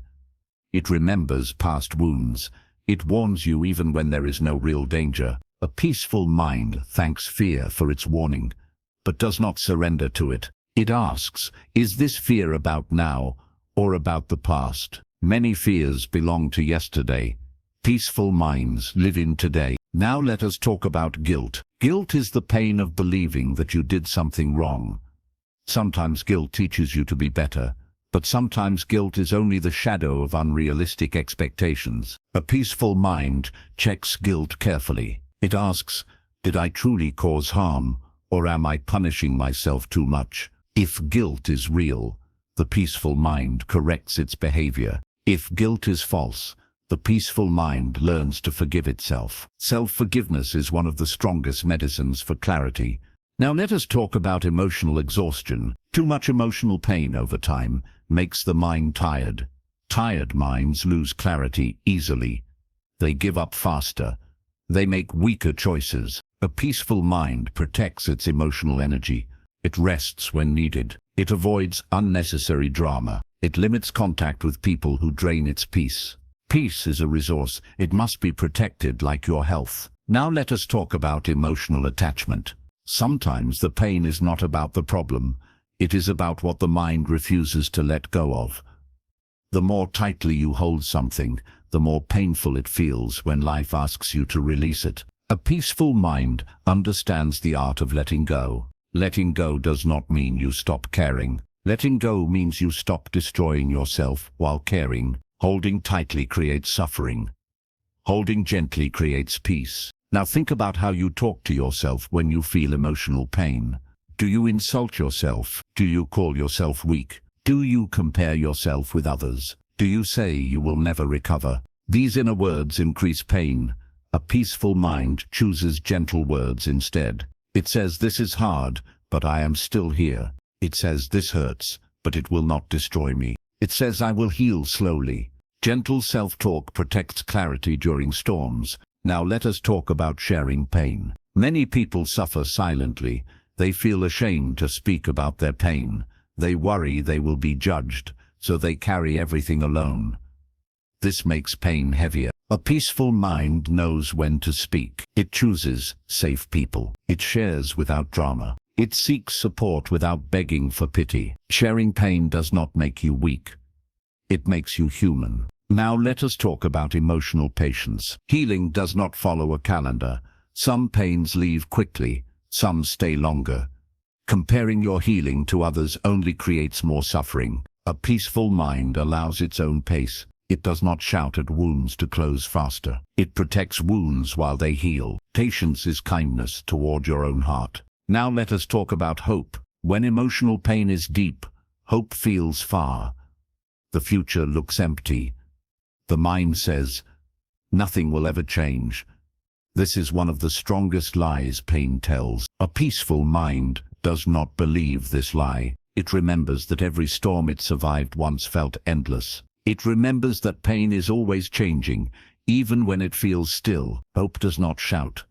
It remembers past wounds. It warns you even when there is no real danger. A peaceful mind thanks fear for its warning, but does not surrender to it. It asks, is this fear about now or about the past? Many fears belong to yesterday. Peaceful minds live in today. Now let us talk about guilt. Guilt is the pain of believing that you did something wrong. Sometimes guilt teaches you to be better. But sometimes guilt is only the shadow of unrealistic expectations. A peaceful mind checks guilt carefully. It asks, did I truly cause harm, or am I punishing myself too much? If guilt is real, the peaceful mind corrects its behavior. If guilt is false, the peaceful mind learns to forgive itself. Self-forgiveness is one of the strongest medicines for clarity. Now let us talk about emotional exhaustion. Too much emotional pain over time makes the mind tired. Tired minds lose clarity easily. They give up faster. They make weaker choices. A peaceful mind protects its emotional energy. It rests when needed. It avoids unnecessary drama. It limits contact with people who drain its peace. Peace is a resource. It must be protected like your health. Now let us talk about emotional attachment. Sometimes the pain is not about the problem. It is about what the mind refuses to let go of. The more tightly you hold something, the more painful it feels when life asks you to release it. A peaceful mind understands the art of letting go. Letting go does not mean you stop caring. Letting go means you stop destroying yourself while caring. Holding tightly creates suffering. Holding gently creates peace. Now think about how you talk to yourself when you feel emotional pain. Do you insult yourself? Do you call yourself weak? Do you compare yourself with others? Do you say you will never recover? These inner words increase pain. A peaceful mind chooses gentle words instead. It says, this is hard, but I am still here. It says, this hurts, but it will not destroy me. It says, I will heal slowly. Gentle self-talk protects clarity during storms. Now let us talk about sharing pain. Many people suffer silently. They feel ashamed to speak about their pain. They worry they will be judged, so they carry everything alone. This makes pain heavier. A peaceful mind knows when to speak. It chooses safe people. It shares without drama. It seeks support without begging for pity. Sharing pain does not make you weak. It makes you human. Now let us talk about emotional patience. Healing does not follow a calendar. Some pains leave quickly, some stay longer. Comparing your healing to others only creates more suffering. A peaceful mind allows its own pace. It does not shout at wounds to close faster. It protects wounds while they heal. Patience is kindness toward your own heart. Now let us talk about hope. When emotional pain is deep, hope feels far. The future looks empty. The mind says, nothing will ever change. This is one of the strongest lies pain tells. A peaceful mind does not believe this lie. It remembers that every storm it survived once felt endless. It remembers that pain is always changing, even when it feels still. Hope does not shout.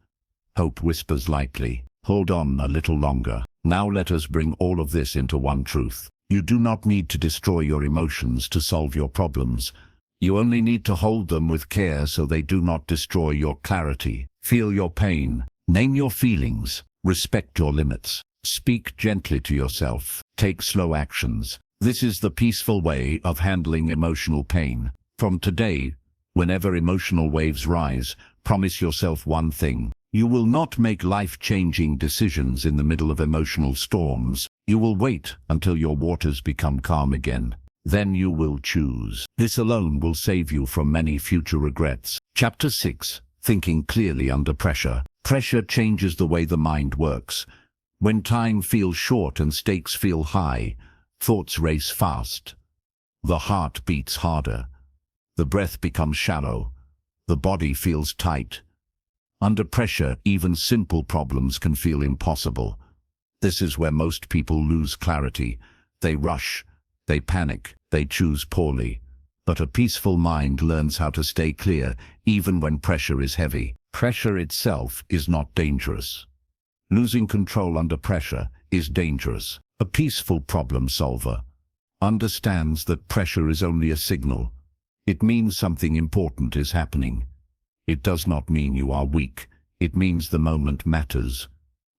Hope whispers lightly. Hold on a little longer. Now let us bring all of this into one truth. You do not need to destroy your emotions to solve your problems. You only need to hold them with care so they do not destroy your clarity. Feel your pain. Name your feelings. Respect your limits. Speak gently to yourself. Take slow actions. This is the peaceful way of handling emotional pain. From today, whenever emotional waves rise, promise yourself one thing. You will not make life-changing decisions in the middle of emotional storms. You will wait until your waters become calm again. Then you will choose. This alone will save you from many future regrets. Chapter 6. Thinking clearly under pressure. Pressure changes the way the mind works. When time feels short and stakes feel high, thoughts race fast. The heart beats harder. The breath becomes shallow. The body feels tight. Under pressure, even simple problems can feel impossible. This is where most people lose clarity. They rush, they panic, they choose poorly. But a peaceful mind learns how to stay clear, even when pressure is heavy. Pressure itself is not dangerous. Losing control under pressure is dangerous. A peaceful problem solver understands that pressure is only a signal. It means something important is happening. It does not mean you are weak. It means the moment matters.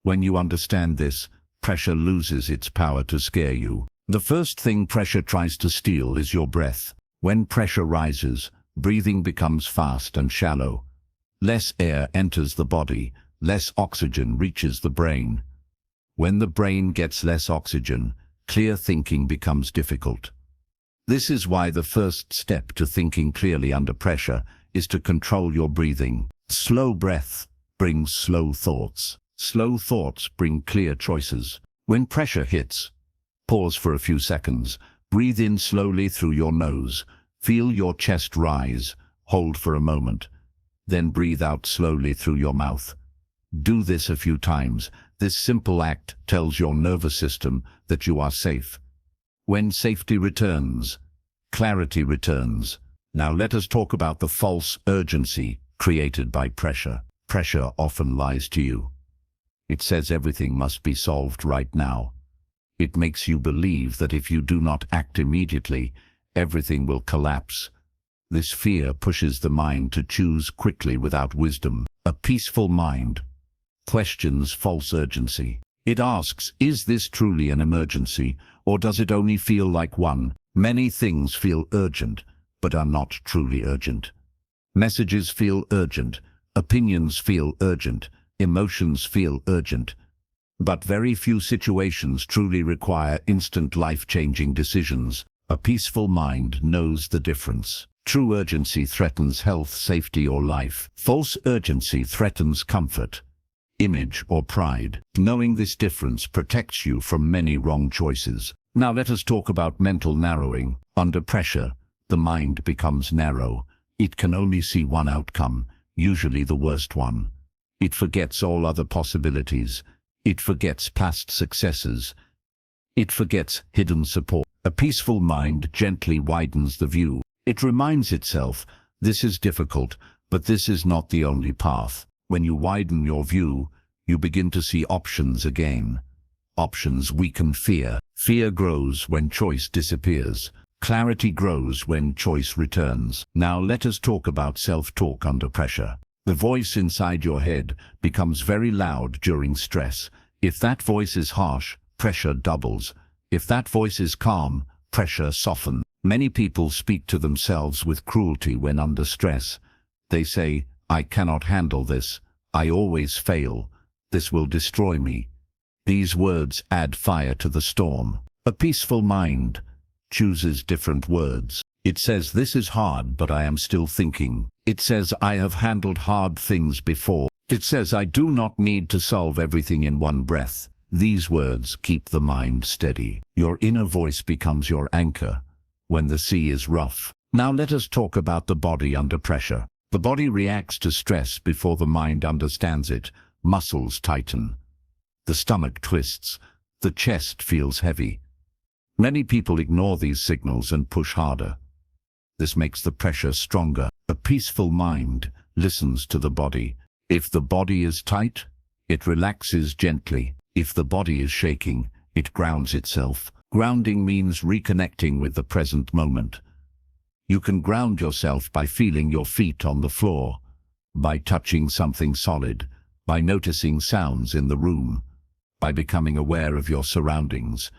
When you understand this, pressure loses its power to scare you. The first thing pressure tries to steal is your breath. When pressure rises, breathing becomes fast and shallow. Less air enters the body, less oxygen reaches the brain. When the brain gets less oxygen, clear thinking becomes difficult. This is why the first step to thinking clearly under pressure is to control your breathing. Slow breath brings slow thoughts. Slow thoughts bring clear choices. When pressure hits, pause for a few seconds. Breathe in slowly through your nose. Feel your chest rise. Hold for a moment. Then breathe out slowly through your mouth. Do this a few times. This simple act tells your nervous system that you are safe. When safety returns, clarity returns. Now let us talk about the false urgency created by pressure. Pressure often lies to you. It says everything must be solved right now. It makes you believe that if you do not act immediately, everything will collapse. This fear pushes the mind to choose quickly without wisdom. A peaceful mind questions false urgency. It asks, is this truly an emergency, or does it only feel like one? Many things feel urgent, but are not truly urgent. Messages feel urgent, opinions feel urgent, emotions feel urgent. But very few situations truly require instant life-changing decisions. A peaceful mind knows the difference. True urgency threatens health, safety, or life. False urgency threatens comfort, image, or pride. Knowing this difference protects you from many wrong choices. Now let us talk about mental narrowing. Under pressure, the mind becomes narrow. It can only see one outcome, usually the worst one. It forgets all other possibilities. It forgets past successes. It forgets hidden support. A peaceful mind gently widens the view. It reminds itself, this is difficult, but this is not the only path. When you widen your view, you begin to see options again. Options weaken fear. Fear grows when choice disappears. Clarity grows when choice returns. Now let us talk about self-talk under pressure. The voice inside your head becomes very loud during stress. If that voice is harsh, pressure doubles. If that voice is calm, pressure softens. Many people speak to themselves with cruelty when under stress. They say, I cannot handle this. I always fail. This will destroy me. These words add fire to the storm. A peaceful mind chooses different words. It says, this is hard, but I am still thinking. It says, I have handled hard things before. It says, I do not need to solve everything in one breath. These words keep the mind steady. Your inner voice becomes your anchor when the sea is rough. Now let us talk about the body under pressure. The body reacts to stress before the mind understands it. Muscles tighten. The stomach twists. The chest feels heavy. Many people ignore these signals and push harder. This makes the pressure stronger. A peaceful mind listens to the body. If the body is tight, it relaxes gently. If the body is shaking, it grounds itself. Grounding means reconnecting with the present moment. You can ground yourself by feeling your feet on the floor, by touching something solid, by noticing sounds in the room, by becoming aware of your surroundings.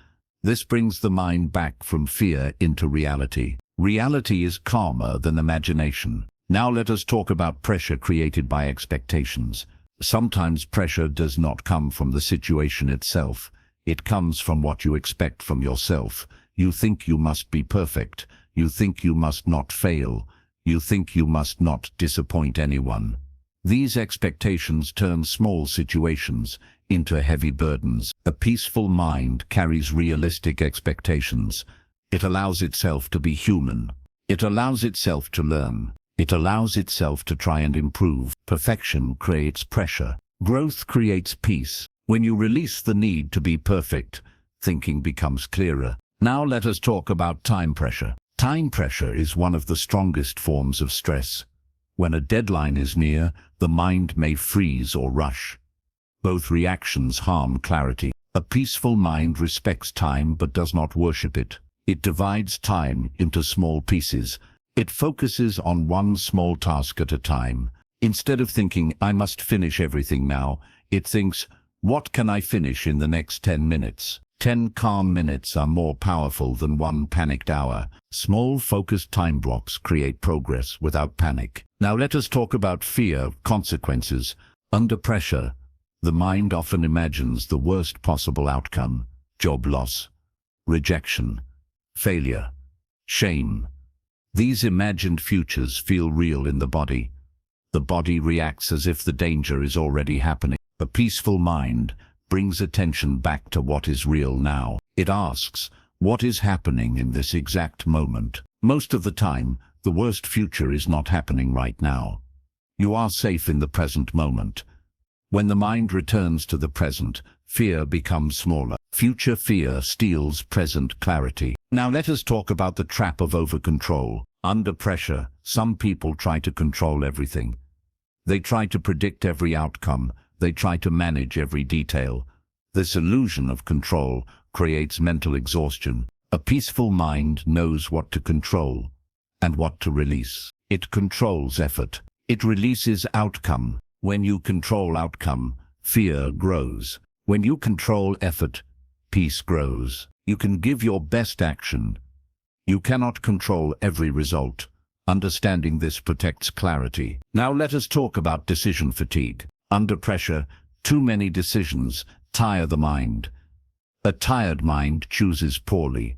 This brings the mind back from fear into reality. Reality is calmer than imagination. Now let us talk about pressure created by expectations. Sometimes pressure does not come from the situation itself. It comes from what you expect from yourself. You think you must be perfect. You think you must not fail. You think you must not disappoint anyone. These expectations turn small situations into heavy burdens. A peaceful mind carries realistic expectations. It allows itself to be human. It allows itself to learn. It allows itself to try and improve. Perfection creates pressure. Growth creates peace. When you release the need to be perfect, thinking becomes clearer. Now let us talk about time pressure. Time pressure is one of the strongest forms of stress. When a deadline is near, the mind may freeze or rush. Both reactions harm clarity. A peaceful mind respects time but does not worship it. It divides time into small pieces. It focuses on one small task at a time. Instead of thinking, I must finish everything now, it thinks, what can I finish in the next 10 minutes? 10 calm minutes are more powerful than one panicked hour. Small, focused time blocks create progress without panic. Now let us talk about fear, consequences. Under pressure, the mind often imagines the worst possible outcome: job loss, rejection, failure. Shame. These imagined futures feel real in the body. The body reacts as if the danger is already happening. A peaceful mind brings attention back to what is real now. It asks, what is happening in this exact moment? Most of the time, the worst future is not happening right now. You are safe in the present moment. When the mind returns to the present, fear becomes smaller. Future fear steals present clarity. Now let us talk about the trap of over-control. Under pressure, some people try to control everything. They try to predict every outcome. They try to manage every detail. This illusion of control creates mental exhaustion. A peaceful mind knows what to control and what to release. It controls effort. It releases outcome. When you control outcome, fear grows. When you control effort, peace grows. You can give your best action. You cannot control every result. Understanding this protects clarity. Now let us talk about decision fatigue. Under pressure, too many decisions tire the mind. A tired mind chooses poorly.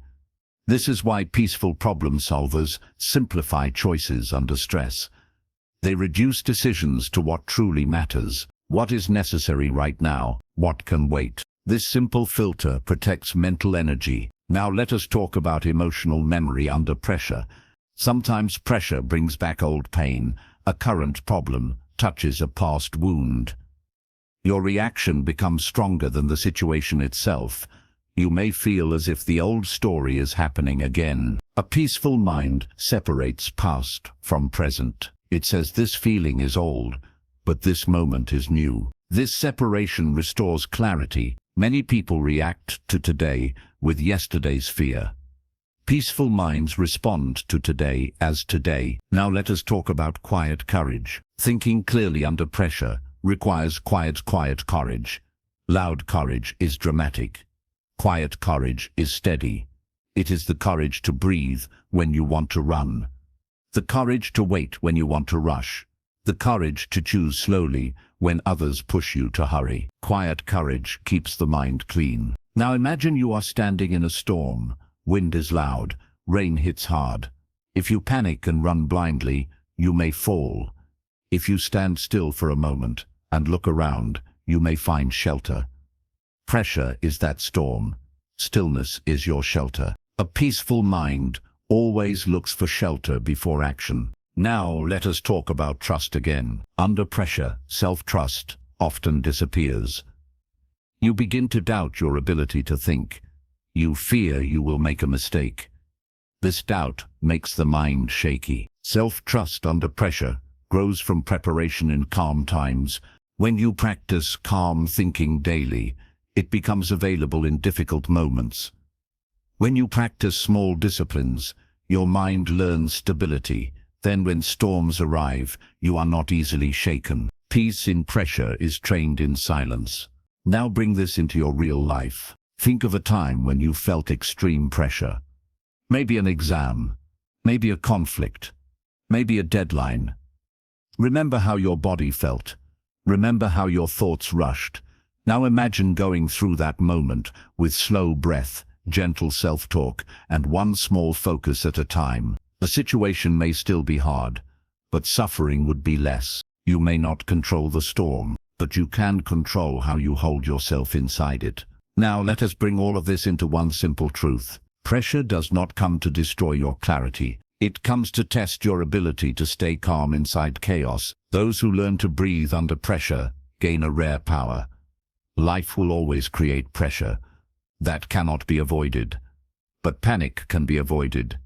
This is why peaceful problem solvers simplify choices under stress. They reduce decisions to what truly matters. What is necessary right now? What can wait? This simple filter protects mental energy. Now let us talk about emotional memory under pressure. Sometimes pressure brings back old pain. A current problem touches a past wound. Your reaction becomes stronger than the situation itself. You may feel as if the old story is happening again. A peaceful mind separates past from present. It says this feeling is old, but this moment is new. This separation restores clarity. Many people react to today with yesterday's fear. Peaceful minds respond to today as today. Now let us talk about quiet courage. Thinking clearly under pressure requires quiet courage. Loud courage is dramatic. Quiet courage is steady. It is the courage to breathe when you want to run. The courage to wait when you want to rush. The courage to choose slowly when others push you to hurry. Quiet courage keeps the mind clean. Now imagine you are standing in a storm. Wind is loud. Rain hits hard. If you panic and run blindly, you may fall. If you stand still for a moment and look around, you may find shelter. Pressure is that storm. Stillness is your shelter. A peaceful mind always looks for shelter before action. Now let us talk about trust again. Under pressure, self-trust often disappears. You begin to doubt your ability to think. You fear you will make a mistake. This doubt makes the mind shaky. Self-trust under pressure grows from preparation in calm times. When you practice calm thinking daily, it becomes available in difficult moments. When you practice small disciplines, your mind learns stability. Then when storms arrive, you are not easily shaken. Peace in pressure is trained in silence. Now bring this into your real life. Think of a time when you felt extreme pressure. Maybe an exam, maybe a conflict, maybe a deadline. Remember how your body felt. Remember how your thoughts rushed. Now imagine going through that moment with slow breath, gentle self-talk, and one small focus at a time. The situation may still be hard, but suffering would be less. You may not control the storm, but you can control how you hold yourself inside it. Now let us bring all of this into one simple truth. Pressure does not come to destroy your clarity. It comes to test your ability to stay calm inside chaos. Those who learn to breathe under pressure gain a rare power. Life will always create pressure. That cannot be avoided. But panic can be avoided.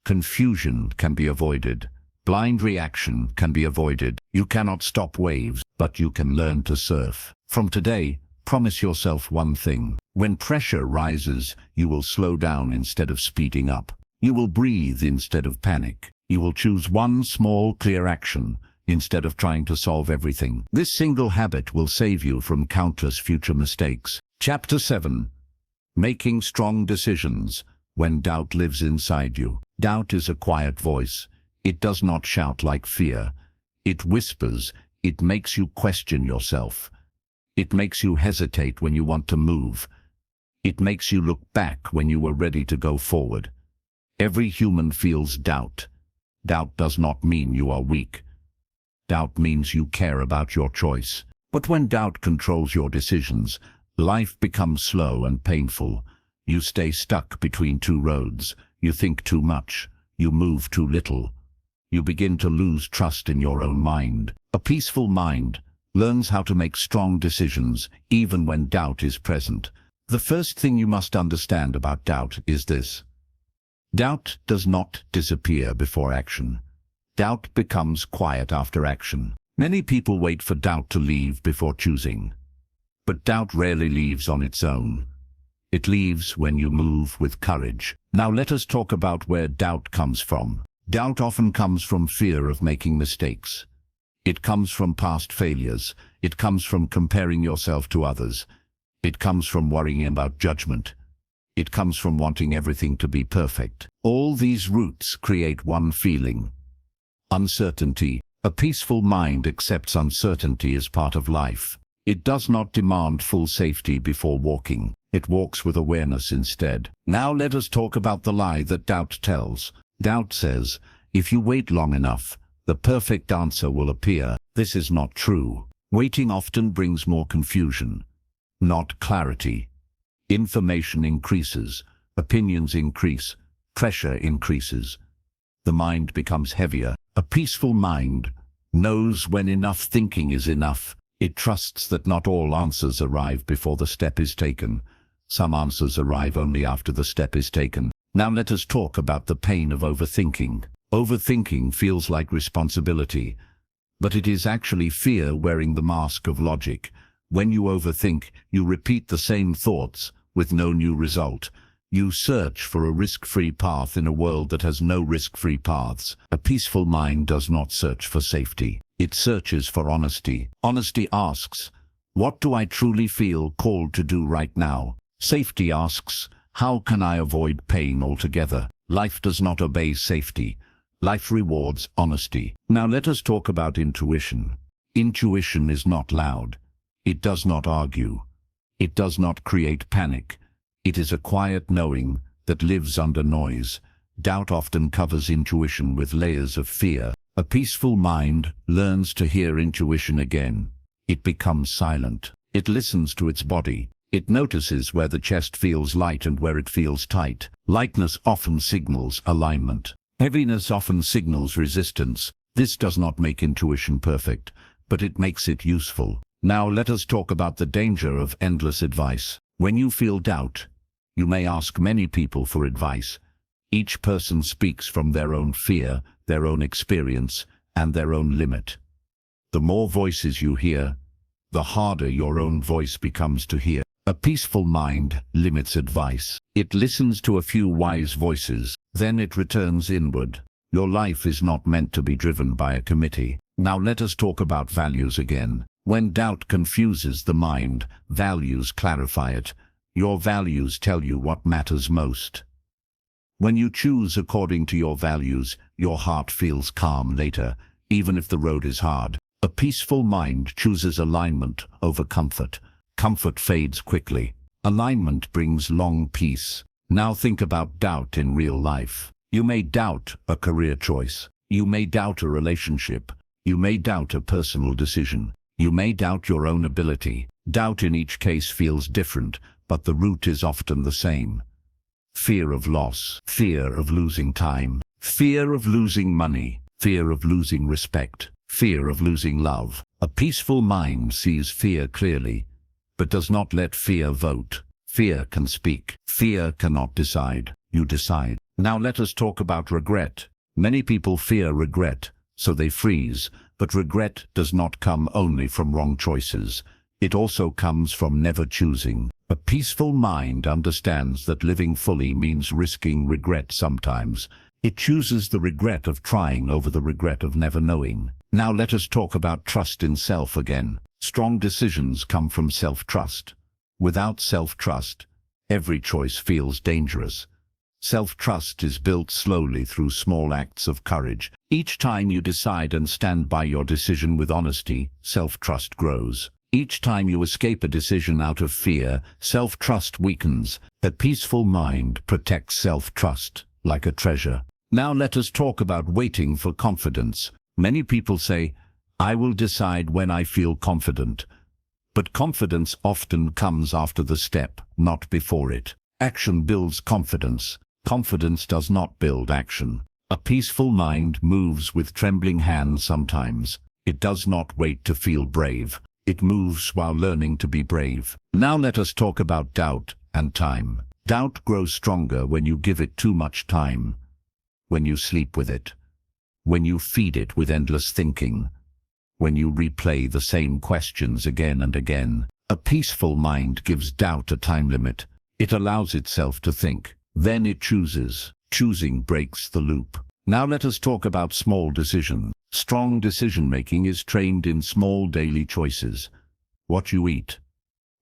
Confusion can be avoided. Blind reaction can be avoided. You cannot stop waves, but you can learn to surf. From today, promise yourself one thing. When pressure rises, you will slow down instead of speeding up. You will breathe instead of panic. You will choose one small, clear action instead of trying to solve everything. This single habit will save you from countless future mistakes. Chapter 7. Making strong decisions when doubt lives inside you. Doubt is a quiet voice. It does not shout like fear. It whispers. It makes you question yourself. It makes you hesitate when you want to move. It makes you look back when you were ready to go forward. Every human feels doubt. Doubt does not mean you are weak. Doubt means you care about your choice. But when doubt controls your decisions, life becomes slow and painful. You stay stuck between two roads. You think too much. You move too little. You begin to lose trust in your own mind. A peaceful mind learns how to make strong decisions even when doubt is present. The first thing you must understand about doubt is this. Doubt does not disappear before action. Doubt becomes quiet after action. Many people wait for doubt to leave before choosing. But doubt rarely leaves on its own. It leaves when you move with courage. Now let us talk about where doubt comes from. Doubt often comes from fear of making mistakes. It comes from past failures. It comes from comparing yourself to others. It comes from worrying about judgment. It comes from wanting everything to be perfect. All these roots create one feeling: uncertainty. A peaceful mind accepts uncertainty as part of life. It does not demand full safety before walking. It walks with awareness instead. Now let us talk about the lie that doubt tells. Doubt says, if you wait long enough, the perfect answer will appear. This is not true. Waiting often brings more confusion, not clarity. Information increases, opinions increase, pressure increases. The mind becomes heavier. A peaceful mind knows when enough thinking is enough. It trusts that not all answers arrive before the step is taken. Some answers arrive only after the step is taken. Now let us talk about the pain of overthinking. Overthinking feels like responsibility, but it is actually fear wearing the mask of logic. When you overthink, you repeat the same thoughts with no new result. You search for a risk-free path in a world that has no risk-free paths. A peaceful mind does not search for safety. It searches for honesty. Honesty asks, what do I truly feel called to do right now? Safety asks, how can I avoid pain altogether? Life does not obey safety. Life rewards honesty. Now let us talk about intuition. Intuition is not loud. It does not argue. It does not create panic. It is a quiet knowing that lives under noise. Doubt often covers intuition with layers of fear. A peaceful mind learns to hear intuition again. It becomes silent. It listens to its body. It notices where the chest feels light and where it feels tight. Lightness often signals alignment. Heaviness often signals resistance. This does not make intuition perfect, but it makes it useful. Now let us talk about the danger of endless advice. When you feel doubt, you may ask many people for advice. Each person speaks from their own fear, their own experience, and their own limit. The more voices you hear, the harder your own voice becomes to hear. A peaceful mind limits advice. It listens to a few wise voices, then it returns inward. Your life is not meant to be driven by a committee. Now let us talk about values again. When doubt confuses the mind, values clarify it. Your values tell you what matters most. When you choose according to your values, your heart feels calm later, even if the road is hard. A peaceful mind chooses alignment over comfort. Comfort fades quickly. Alignment brings long peace. Now think about doubt in real life. You may doubt a career choice. You may doubt a relationship. You may doubt a personal decision. You may doubt your own ability. Doubt in each case feels different, but the root is often the same. Fear of loss, fear of losing time, fear of losing money, fear of losing respect, fear of losing love. A peaceful mind sees fear clearly, but does not let fear vote. Fear can speak. Fear cannot decide. You decide. Now let us talk about regret. Many people fear regret, so they freeze. But regret does not come only from wrong choices. It also comes from never choosing. A peaceful mind understands that living fully means risking regret sometimes. It chooses the regret of trying over the regret of never knowing. Now let us talk about trust in self again. Strong decisions come from self-trust. Without self-trust, every choice feels dangerous. Self-trust is built slowly through small acts of courage. Each time you decide and stand by your decision with honesty, self-trust grows. Each time you escape a decision out of fear, self-trust weakens. A peaceful mind protects self-trust, like a treasure. Now let us talk about waiting for confidence. Many people say, "I will decide when I feel confident." But confidence often comes after the step, not before it. Action builds confidence. Confidence does not build action. A peaceful mind moves with trembling hands sometimes. It does not wait to feel brave. It moves while learning to be brave. Now let us talk about doubt and time. Doubt grows stronger when you give it too much time, when you sleep with it, when you feed it with endless thinking, when you replay the same questions again and again. A peaceful mind gives doubt a time limit. It allows itself to think. Then it chooses. Choosing breaks the loop. Now let us talk about small decisions. Strong decision-making is trained in small daily choices. What you eat,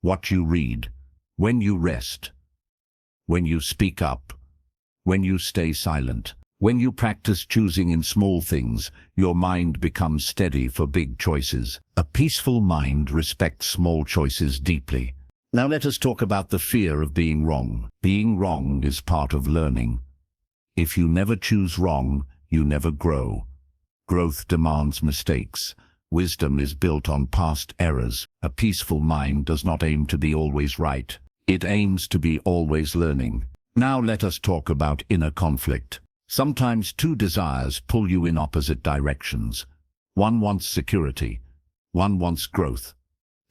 what you read, when you rest, when you speak up, when you stay silent. When you practice choosing in small things, your mind becomes steady for big choices. A peaceful mind respects small choices deeply. Now let us talk about the fear of being wrong. Being wrong is part of learning. If you never choose wrong, you never grow. Growth demands mistakes. Wisdom is built on past errors. A peaceful mind does not aim to be always right. It aims to be always learning. Now let us talk about inner conflict. Sometimes two desires pull you in opposite directions. One wants security. One wants growth.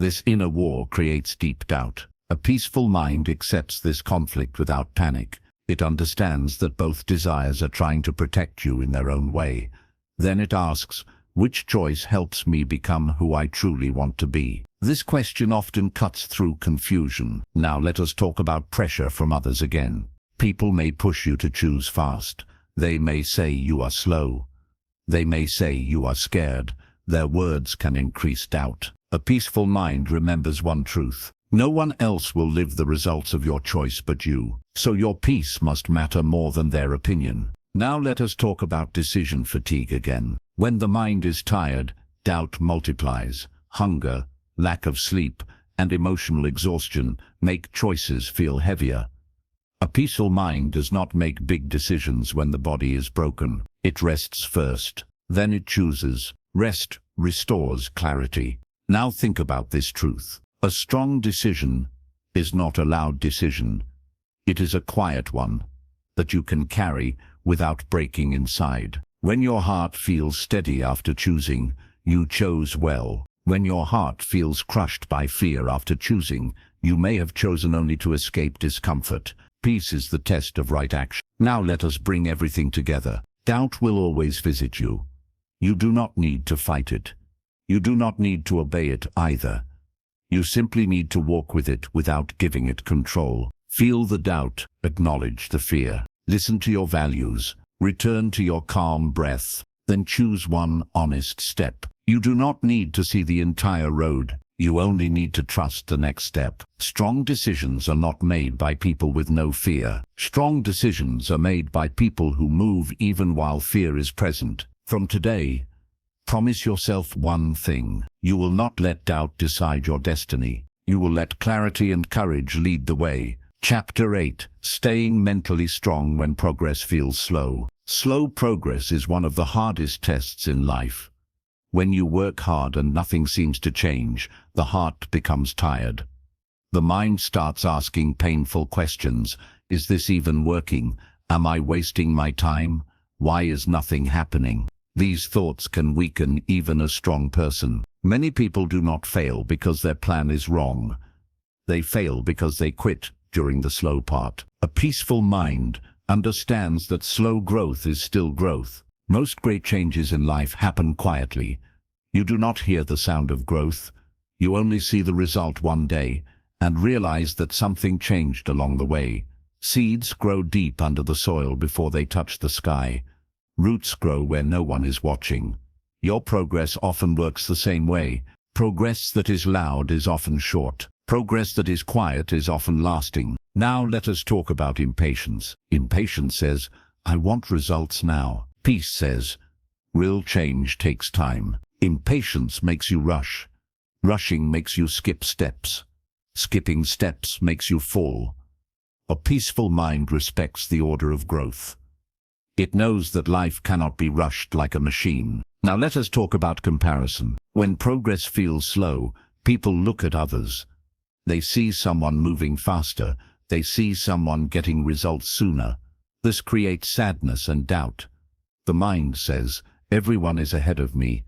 This inner war creates deep doubt. A peaceful mind accepts this conflict without panic. It understands that both desires are trying to protect you in their own way. Then it asks, which choice helps me become who I truly want to be? This question often cuts through confusion. Now let us talk about pressure from others again. People may push you to choose fast. They may say you are slow. They may say you are scared. Their words can increase doubt. A peaceful mind remembers one truth. No one else will live the results of your choice but you. So your peace must matter more than their opinion. Now let us talk about decision fatigue again. When the mind is tired, doubt multiplies. Hunger, lack of sleep, and emotional exhaustion make choices feel heavier. A peaceful mind does not make big decisions when the body is broken. It rests first. Then it chooses. Rest restores clarity. Now think about this truth. A strong decision is not a loud decision. It is a quiet one that you can carry without breaking inside. When your heart feels steady after choosing, you chose well. When your heart feels crushed by fear after choosing, you may have chosen only to escape discomfort. Peace is the test of right action. Now let us bring everything together. Doubt will always visit you. You do not need to fight it. You do not need to obey it either. You simply need to walk with it without giving it control. Feel the doubt, acknowledge the fear. Listen to your values. Return to your calm breath. Then choose one honest step. You do not need to see the entire road. You only need to trust the next step. Strong decisions are not made by people with no fear. Strong decisions are made by people who move even while fear is present. From today, promise yourself one thing. You will not let doubt decide your destiny. You will let clarity and courage lead the way. Chapter 8. Staying mentally strong when progress feels slow. Slow progress is one of the hardest tests in life. When you work hard and nothing seems to change, the heart becomes tired. The mind starts asking painful questions. Is this even working? Am I wasting my time? Why is nothing happening? These thoughts can weaken even a strong person. Many people do not fail because their plan is wrong. They fail because they quit during the slow part. A peaceful mind understands that slow growth is still growth. Most great changes in life happen quietly. You do not hear the sound of growth. You only see the result one day and realize that something changed along the way. Seeds grow deep under the soil before they touch the sky. Roots grow where no one is watching. Your progress often works the same way. Progress that is loud is often short. Progress that is quiet is often lasting. Now let us talk about impatience. Impatience says, I want results now. Peace says, real change takes time. Impatience makes you rush. Rushing makes you skip steps. Skipping steps makes you fall. A peaceful mind respects the order of growth. It knows that life cannot be rushed like a machine. Now let us talk about comparison. When progress feels slow, people look at others. They see someone moving faster. They see someone getting results sooner. This creates sadness and doubt. The mind says, everyone is ahead of me.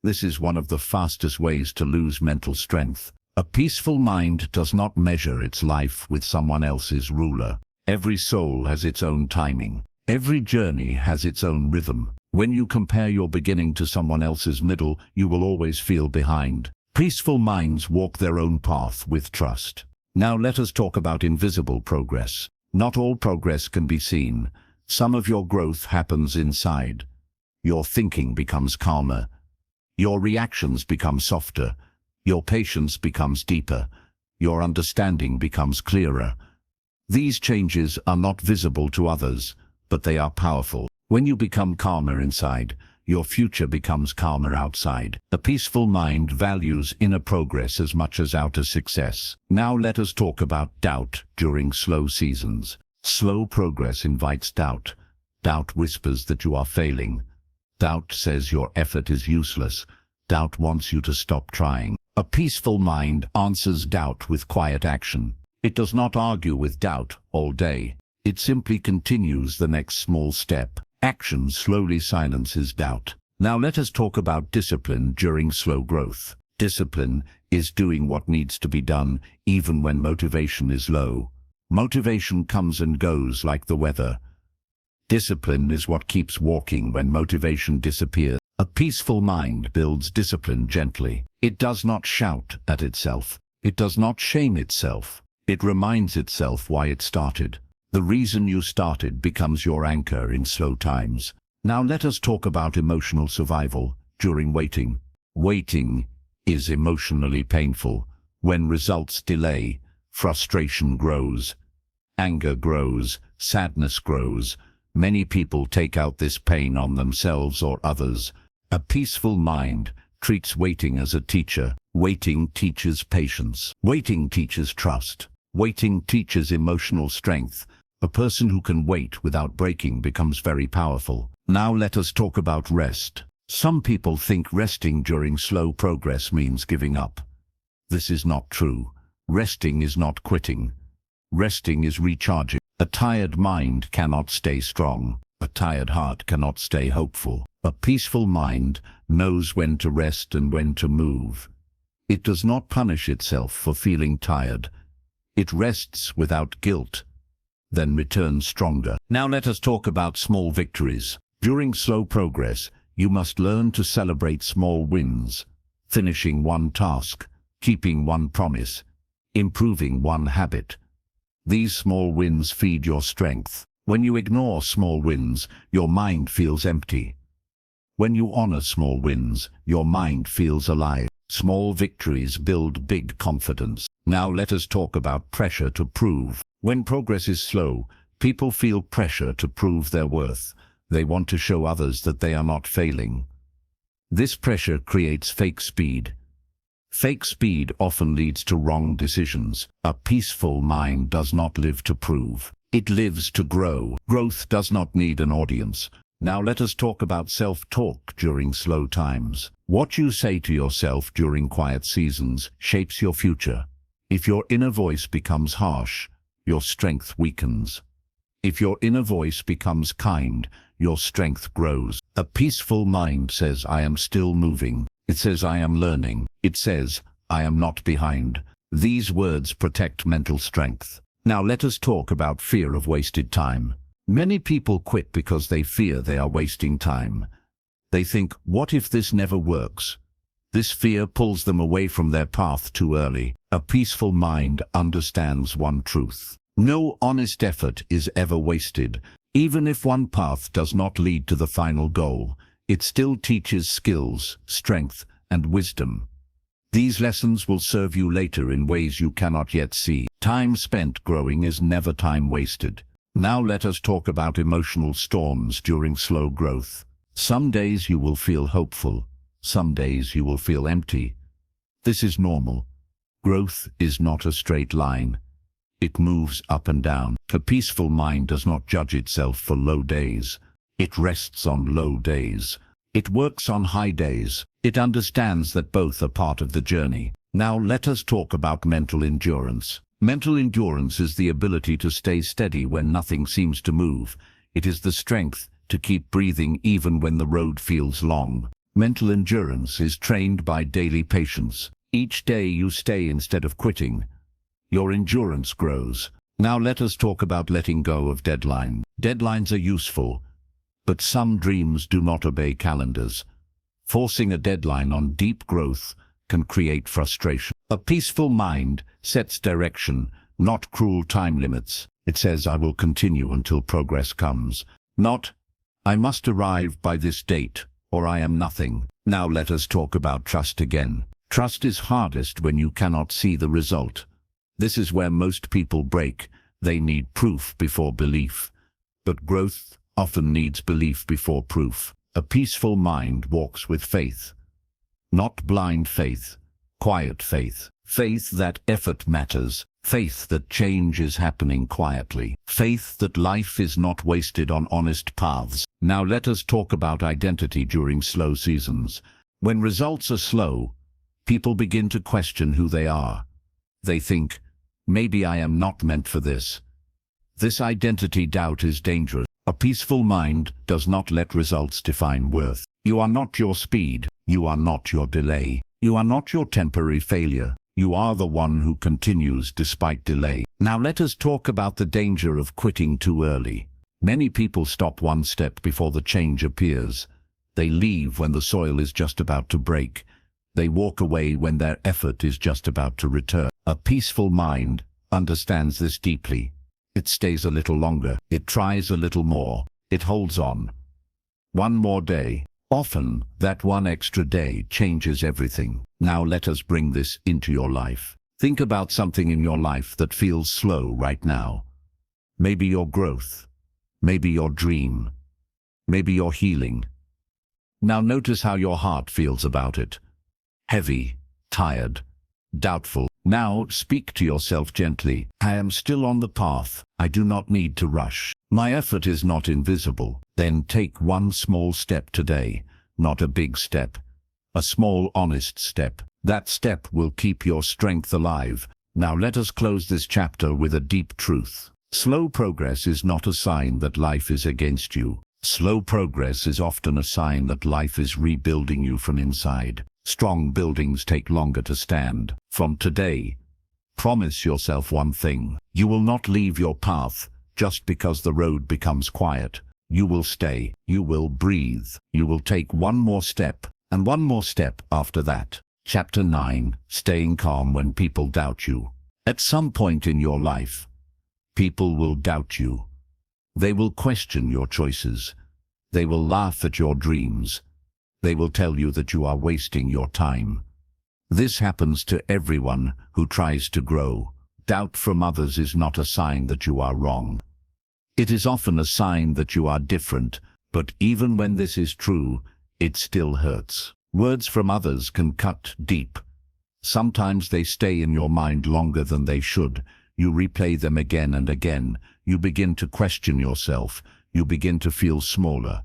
This is one of the fastest ways to lose mental strength. A peaceful mind does not measure its life with someone else's ruler. Every soul has its own timing. Every journey has its own rhythm. When you compare your beginning to someone else's middle, you will always feel behind. Peaceful minds walk their own path with trust. Now let us talk about invisible progress. Not all progress can be seen. Some of your growth happens inside. Your thinking becomes calmer. Your reactions become softer. Your patience becomes deeper. Your understanding becomes clearer. These changes are not visible to others, but they are powerful. When you become calmer inside, your future becomes calmer outside. A peaceful mind values inner progress as much as outer success. Now let us talk about doubt during slow seasons. Slow progress invites doubt. Doubt whispers that you are failing. Doubt says your effort is useless. Doubt wants you to stop trying. A peaceful mind answers doubt with quiet action. It does not argue with doubt all day. It simply continues the next small step. Action slowly silences doubt. Now let us talk about discipline during slow growth. Discipline is doing what needs to be done even when motivation is low. Motivation comes and goes like the weather. Discipline is what keeps walking when motivation disappears. A peaceful mind builds discipline gently. It does not shout at itself. It does not shame itself. It reminds itself why it started. The reason you started becomes your anchor in slow times. Now let us talk about emotional survival during waiting. Waiting is emotionally painful. When results delay, frustration grows, anger grows, sadness grows. Many people take out this pain on themselves or others. A peaceful mind treats waiting as a teacher. Waiting teaches patience. Waiting teaches trust. Waiting teaches emotional strength. A person who can wait without breaking becomes very powerful. Now let us talk about rest. Some people think resting during slow progress means giving up. This is not true. Resting is not quitting. Resting is recharging. A tired mind cannot stay strong. A tired heart cannot stay hopeful. A peaceful mind knows when to rest and when to move. It does not punish itself for feeling tired. It rests without guilt, then returns stronger. Now let us talk about small victories. During slow progress, you must learn to celebrate small wins. Finishing one task, keeping one promise, improving one habit. These small wins feed your strength. When you ignore small wins, your mind feels empty. When you honor small wins, your mind feels alive. Small victories build big confidence. Now let us talk about pressure to prove. When progress is slow, people feel pressure to prove their worth. They want to show others that they are not failing. This pressure creates fake speed. Fake speed often leads to wrong decisions. A peaceful mind does not live to prove. It lives to grow. Growth does not need an audience. Now let us talk about self-talk during slow times. What you say to yourself during quiet seasons shapes your future. If your inner voice becomes harsh, your strength weakens. If your inner voice becomes kind, your strength grows. A peaceful mind says, I am still moving. It says, I am learning. It says, I am not behind. These words protect mental strength. Now let us talk about fear of wasted time. Many people quit because they fear they are wasting time. They think, what if this never works? This fear pulls them away from their path too early. A peaceful mind understands one truth. No honest effort is ever wasted. Even if one path does not lead to the final goal, it still teaches skills, strength, and wisdom. These lessons will serve you later in ways you cannot yet see. Time spent growing is never time wasted. Now let us talk about emotional storms during slow growth. Some days you will feel hopeful. Some days you will feel empty. This is normal. Growth is not a straight line. It moves up and down. A peaceful mind does not judge itself for low days. It rests on low days. It works on high days. It understands that both are part of the journey. Now let us talk about mental endurance. Mental endurance is the ability to stay steady when nothing seems to move. It is the strength to keep breathing even when the road feels long. Mental endurance is trained by daily patience. Each day you stay instead of quitting. Your endurance grows. Now let us talk about letting go of deadline. Deadlines are useful, but some dreams do not obey calendars. Forcing a deadline on deep growth can create frustration. A peaceful mind sets direction, not cruel time limits. It says, I will continue until progress comes. Not, I must arrive by this date, or I am nothing. Now let us talk about trust again. Trust is hardest when you cannot see the result. This is where most people break. They need proof before belief. But growth often needs belief before proof. A peaceful mind walks with faith. Not blind faith, quiet faith. Faith that effort matters. Faith that change is happening quietly. Faith that life is not wasted on honest paths. Now let us talk about identity during slow seasons. When results are slow, people begin to question who they are. They think, maybe I am not meant for this. This identity doubt is dangerous. A peaceful mind does not let results define worth. You are not your speed. You are not your delay. You are not your temporary failure. You are the one who continues despite delay. Now let us talk about the danger of quitting too early. Many people stop one step before the change appears. They leave when the soil is just about to break. They walk away when their effort is just about to return. A peaceful mind understands this deeply. It stays a little longer. It tries a little more. It holds on. One more day. Often, that one extra day changes everything. Now let us bring this into your life. Think about something in your life that feels slow right now. Maybe your growth. Maybe your dream. Maybe your healing. Now notice how your heart feels about it. Heavy, tired, doubtful. Now speak to yourself gently. I am still on the path. I do not need to rush. My effort is not invisible. Then take one small step today, not a big step. A small, honest step. That step will keep your strength alive. Now let us close this chapter with a deep truth. Slow progress is not a sign that life is against you. Slow progress is often a sign that life is rebuilding you from inside. Strong buildings take longer to stand. From today, promise yourself one thing. You will not leave your path just because the road becomes quiet. You will stay. You will breathe. You will take one more step, and one more step after that. Chapter 9. Staying calm when people doubt you. At some point in your life, people will doubt you. They will question your choices. They will laugh at your dreams. They will tell you that you are wasting your time. This happens to everyone who tries to grow. Doubt from others is not a sign that you are wrong. It is often a sign that you are different, but even when this is true, it still hurts. Words from others can cut deep. Sometimes they stay in your mind longer than they should. You replay them again and again. You begin to question yourself. You begin to feel smaller.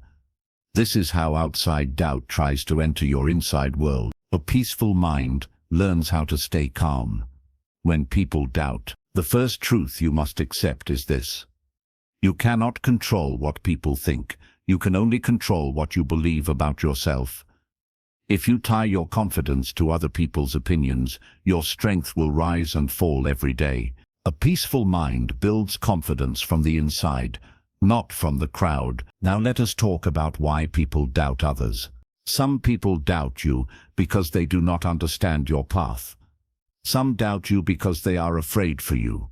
This is how outside doubt tries to enter your inside world. A peaceful mind learns how to stay calm. When people doubt, the first truth you must accept is this. You cannot control what people think. You can only control what you believe about yourself. If you tie your confidence to other people's opinions, your strength will rise and fall every day. A peaceful mind builds confidence from the inside, not from the crowd. Now let us talk about why people doubt others. Some people doubt you because they do not understand your path. Some doubt you because they are afraid for you.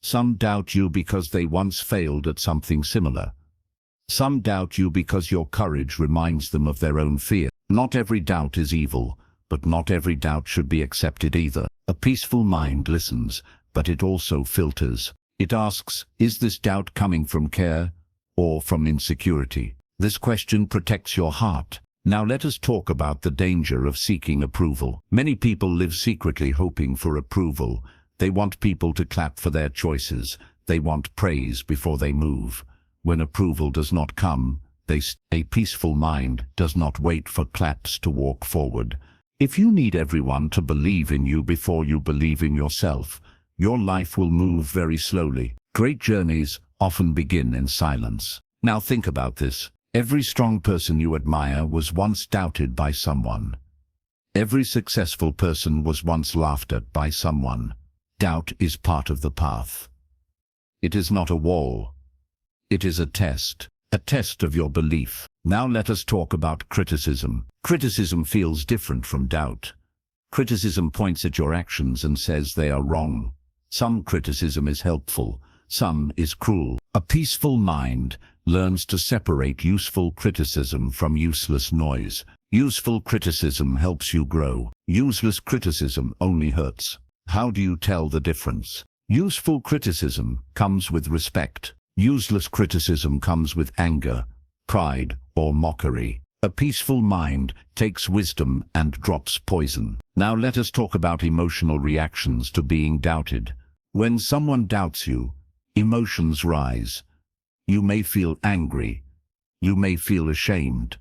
Some doubt you because they once failed at something similar. Some doubt you because your courage reminds them of their own fear. Not every doubt is evil, but not every doubt should be accepted either. A peaceful mind listens, but it also filters. It asks, is this doubt coming from care or from insecurity? This question protects your heart. Now let us talk about the danger of seeking approval. Many people live secretly hoping for approval. They want people to clap for their choices. They want praise before they move. When approval does not come, A peaceful mind does not wait for claps to walk forward. If you need everyone to believe in you before you believe in yourself, your life will move very slowly. Great journeys often begin in silence. Now think about this. Every strong person you admire was once doubted by someone. Every successful person was once laughed at by someone. Doubt is part of the path. It is not a wall. It is a test of your belief. Now let us talk about criticism. Criticism feels different from doubt. Criticism points at your actions and says they are wrong. Some criticism is helpful, some is cruel. A peaceful mind learns to separate useful criticism from useless noise. Useful criticism helps you grow. Useless criticism only hurts. How do you tell the difference? Useful criticism comes with respect. Useless criticism comes with anger, pride, or mockery. A peaceful mind takes wisdom and drops poison. Now let us talk about emotional reactions to being doubted. When someone doubts you, emotions rise. You may feel angry. You may feel ashamed.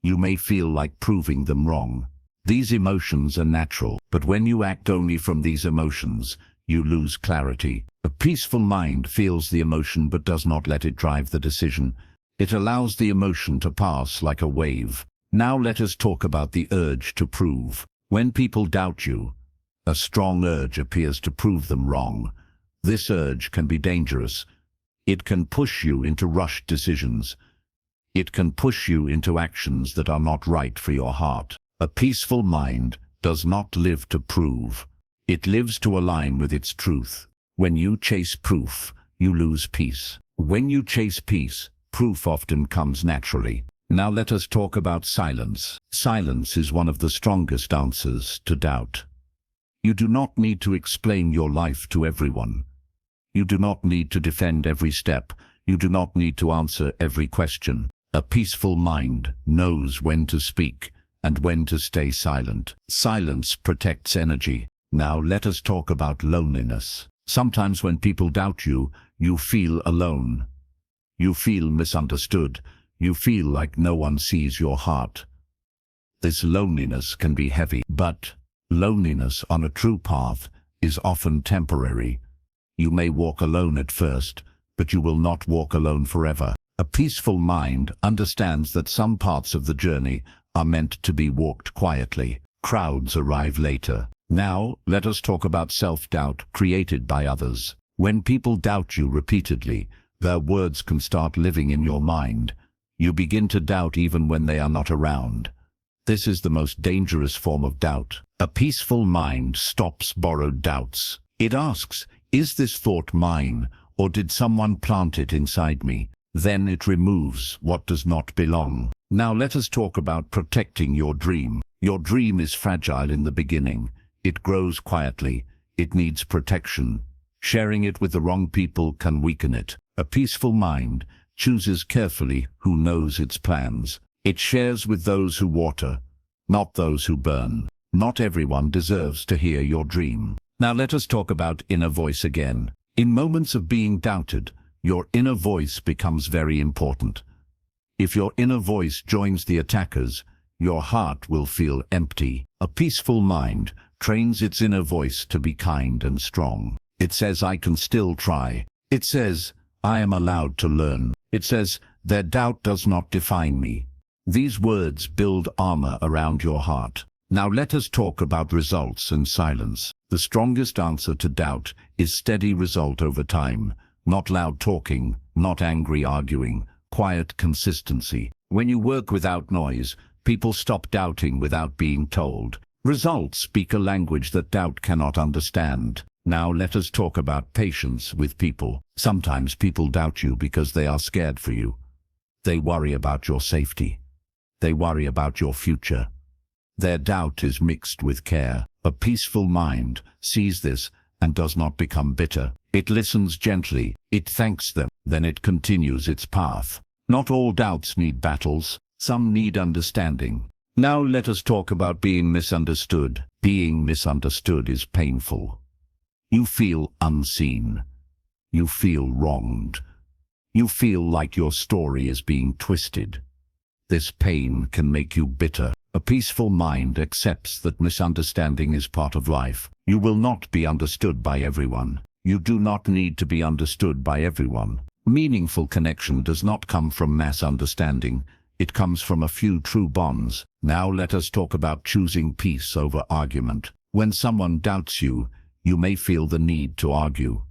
You may feel like proving them wrong. These emotions are natural, but when you act only from these emotions, you lose clarity. A peaceful mind feels the emotion but does not let it drive the decision. It allows the emotion to pass like a wave. Now let us talk about the urge to prove. When people doubt you, a strong urge appears to prove them wrong. This urge can be dangerous. It can push you into rushed decisions. It can push you into actions that are not right for your heart. A peaceful mind does not live to prove. It lives to align with its truth. When you chase proof, you lose peace. When you chase peace, proof often comes naturally. Now let us talk about silence. Silence is one of the strongest answers to doubt. You do not need to explain your life to everyone. You do not need to defend every step. You do not need to answer every question. A peaceful mind knows when to speak and when to stay silent. Silence protects energy. Now let us talk about loneliness. Sometimes when people doubt you, you feel alone. You feel misunderstood. You feel like no one sees your heart. This loneliness can be heavy, but loneliness on a true path is often temporary. You may walk alone at first, but you will not walk alone forever. A peaceful mind understands that some parts of the journey are meant to be walked quietly. Crowds arrive later. Now, let us talk about self-doubt created by others. When people doubt you repeatedly, their words can start living in your mind. You begin to doubt even when they are not around. This is the most dangerous form of doubt. A peaceful mind stops borrowed doubts. It asks, is this thought mine, or did someone plant it inside me? Then it removes what does not belong. Now let us talk about protecting your dream. Your dream is fragile in the beginning. It grows quietly. It needs protection. Sharing it with the wrong people can weaken it. A peaceful mind chooses carefully who knows its plans. It shares with those who water, not those who burn. Not everyone deserves to hear your dream. Now let us talk about inner voice again. In moments of being doubted, your inner voice becomes very important. If your inner voice joins the attackers, your heart will feel empty. A peaceful mind trains its inner voice to be kind and strong. It says, I can still try. It says, I am allowed to learn. It says, their doubt does not define me. These words build armor around your heart. Now let us talk about results and silence. The strongest answer to doubt is steady result over time. Not loud talking, not angry arguing, quiet consistency. When you work without noise, people stop doubting without being told. Results speak a language that doubt cannot understand. Now let us talk about patience with people. Sometimes people doubt you because they are scared for you. They worry about your safety. They worry about your future. Their doubt is mixed with care. A peaceful mind sees this and does not become bitter. It listens gently. It thanks them. Then it continues its path. Not all doubts need battles. Some need understanding. Now let us talk about being misunderstood. Being misunderstood is painful. You feel unseen. You feel wronged. You feel like your story is being twisted. This pain can make you bitter. A peaceful mind accepts that misunderstanding is part of life. You will not be understood by everyone. You do not need to be understood by everyone. Meaningful connection does not come from mass understanding. It comes from a few true bonds. Now let us talk about choosing peace over argument. When someone doubts you, you may feel the need to argue.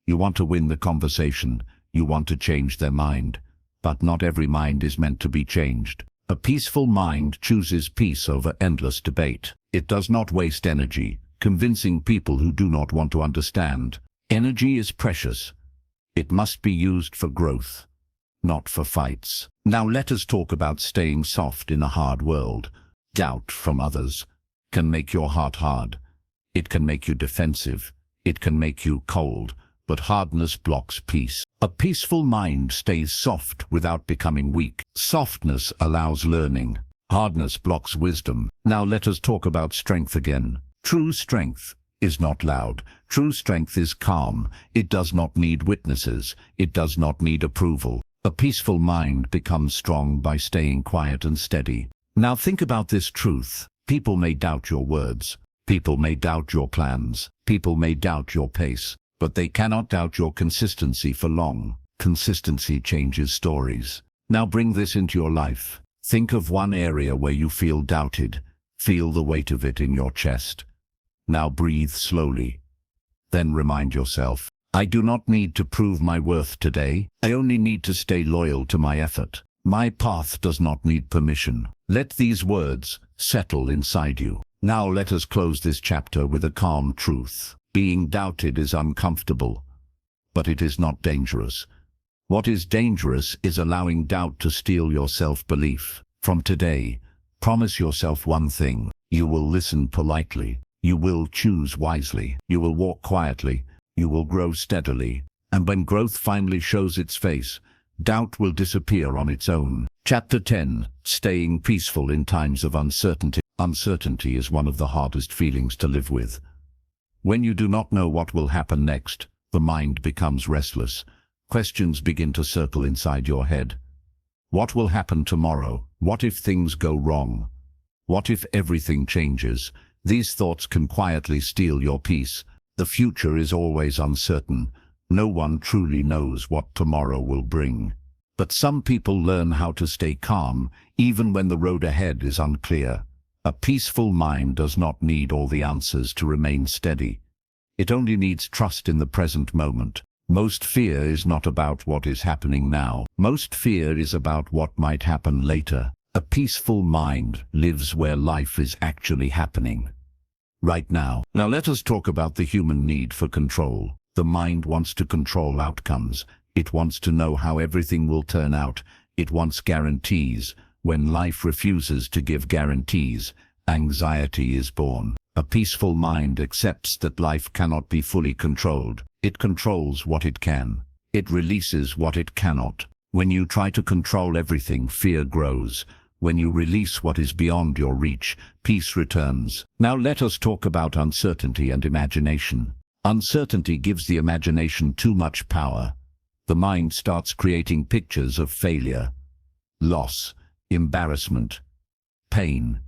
You want to win the conversation. You want to change their mind. But not every mind is meant to be changed. A peaceful mind chooses peace over endless debate. It does not waste energy convincing people who do not want to understand. Energy is precious. It must be used for growth, not for fights. Now let us talk about staying soft in a hard world. Doubt from others can make your heart hard. It can make you defensive. It can make you cold. But hardness blocks peace. A peaceful mind stays soft without becoming weak. Softness allows learning. Hardness blocks wisdom. Now let us talk about strength again. True strength is not loud. True strength is calm. It does not need witnesses. It does not need approval. A peaceful mind becomes strong by staying quiet and steady. Now think about this truth. People may doubt your words. People may doubt your plans. People may doubt your pace. But they cannot doubt your consistency for long. Consistency changes stories. Now bring this into your life. Think of one area where you feel doubted. Feel the weight of it in your chest. Now breathe slowly. Then remind yourself, I do not need to prove my worth today. I only need to stay loyal to my effort. My path does not need permission. Let these words settle inside you. Now let us close this chapter with a calm truth. Being doubted is uncomfortable, but it is not dangerous. What is dangerous is allowing doubt to steal your self-belief. From today, promise yourself one thing. You will listen politely. You will choose wisely. You will walk quietly. You will grow steadily. And when growth finally shows its face, doubt will disappear on its own. Chapter 10. Staying peaceful in times of uncertainty. Uncertainty is one of the hardest feelings to live with. When you do not know what will happen next, the mind becomes restless. Questions begin to circle inside your head. What will happen tomorrow? What if things go wrong? What if everything changes? These thoughts can quietly steal your peace. The future is always uncertain. No one truly knows what tomorrow will bring. But some people learn how to stay calm, even when the road ahead is unclear. A peaceful mind does not need all the answers to remain steady. It only needs trust in the present moment. Most fear is not about what is happening now. Most fear is about what might happen later. A peaceful mind lives where life is actually happening. Right now. Now let us talk about the human need for control. The mind wants to control outcomes. It wants to know how everything will turn out. It wants guarantees. When life refuses to give guarantees, anxiety is born. A peaceful mind accepts that life cannot be fully controlled. It controls what it can. It releases what it cannot. When you try to control everything, fear grows. When you release what is beyond your reach, peace returns. Now let us talk about uncertainty and imagination. Uncertainty gives the imagination too much power. The mind starts creating pictures of failure, loss, embarrassment, pain.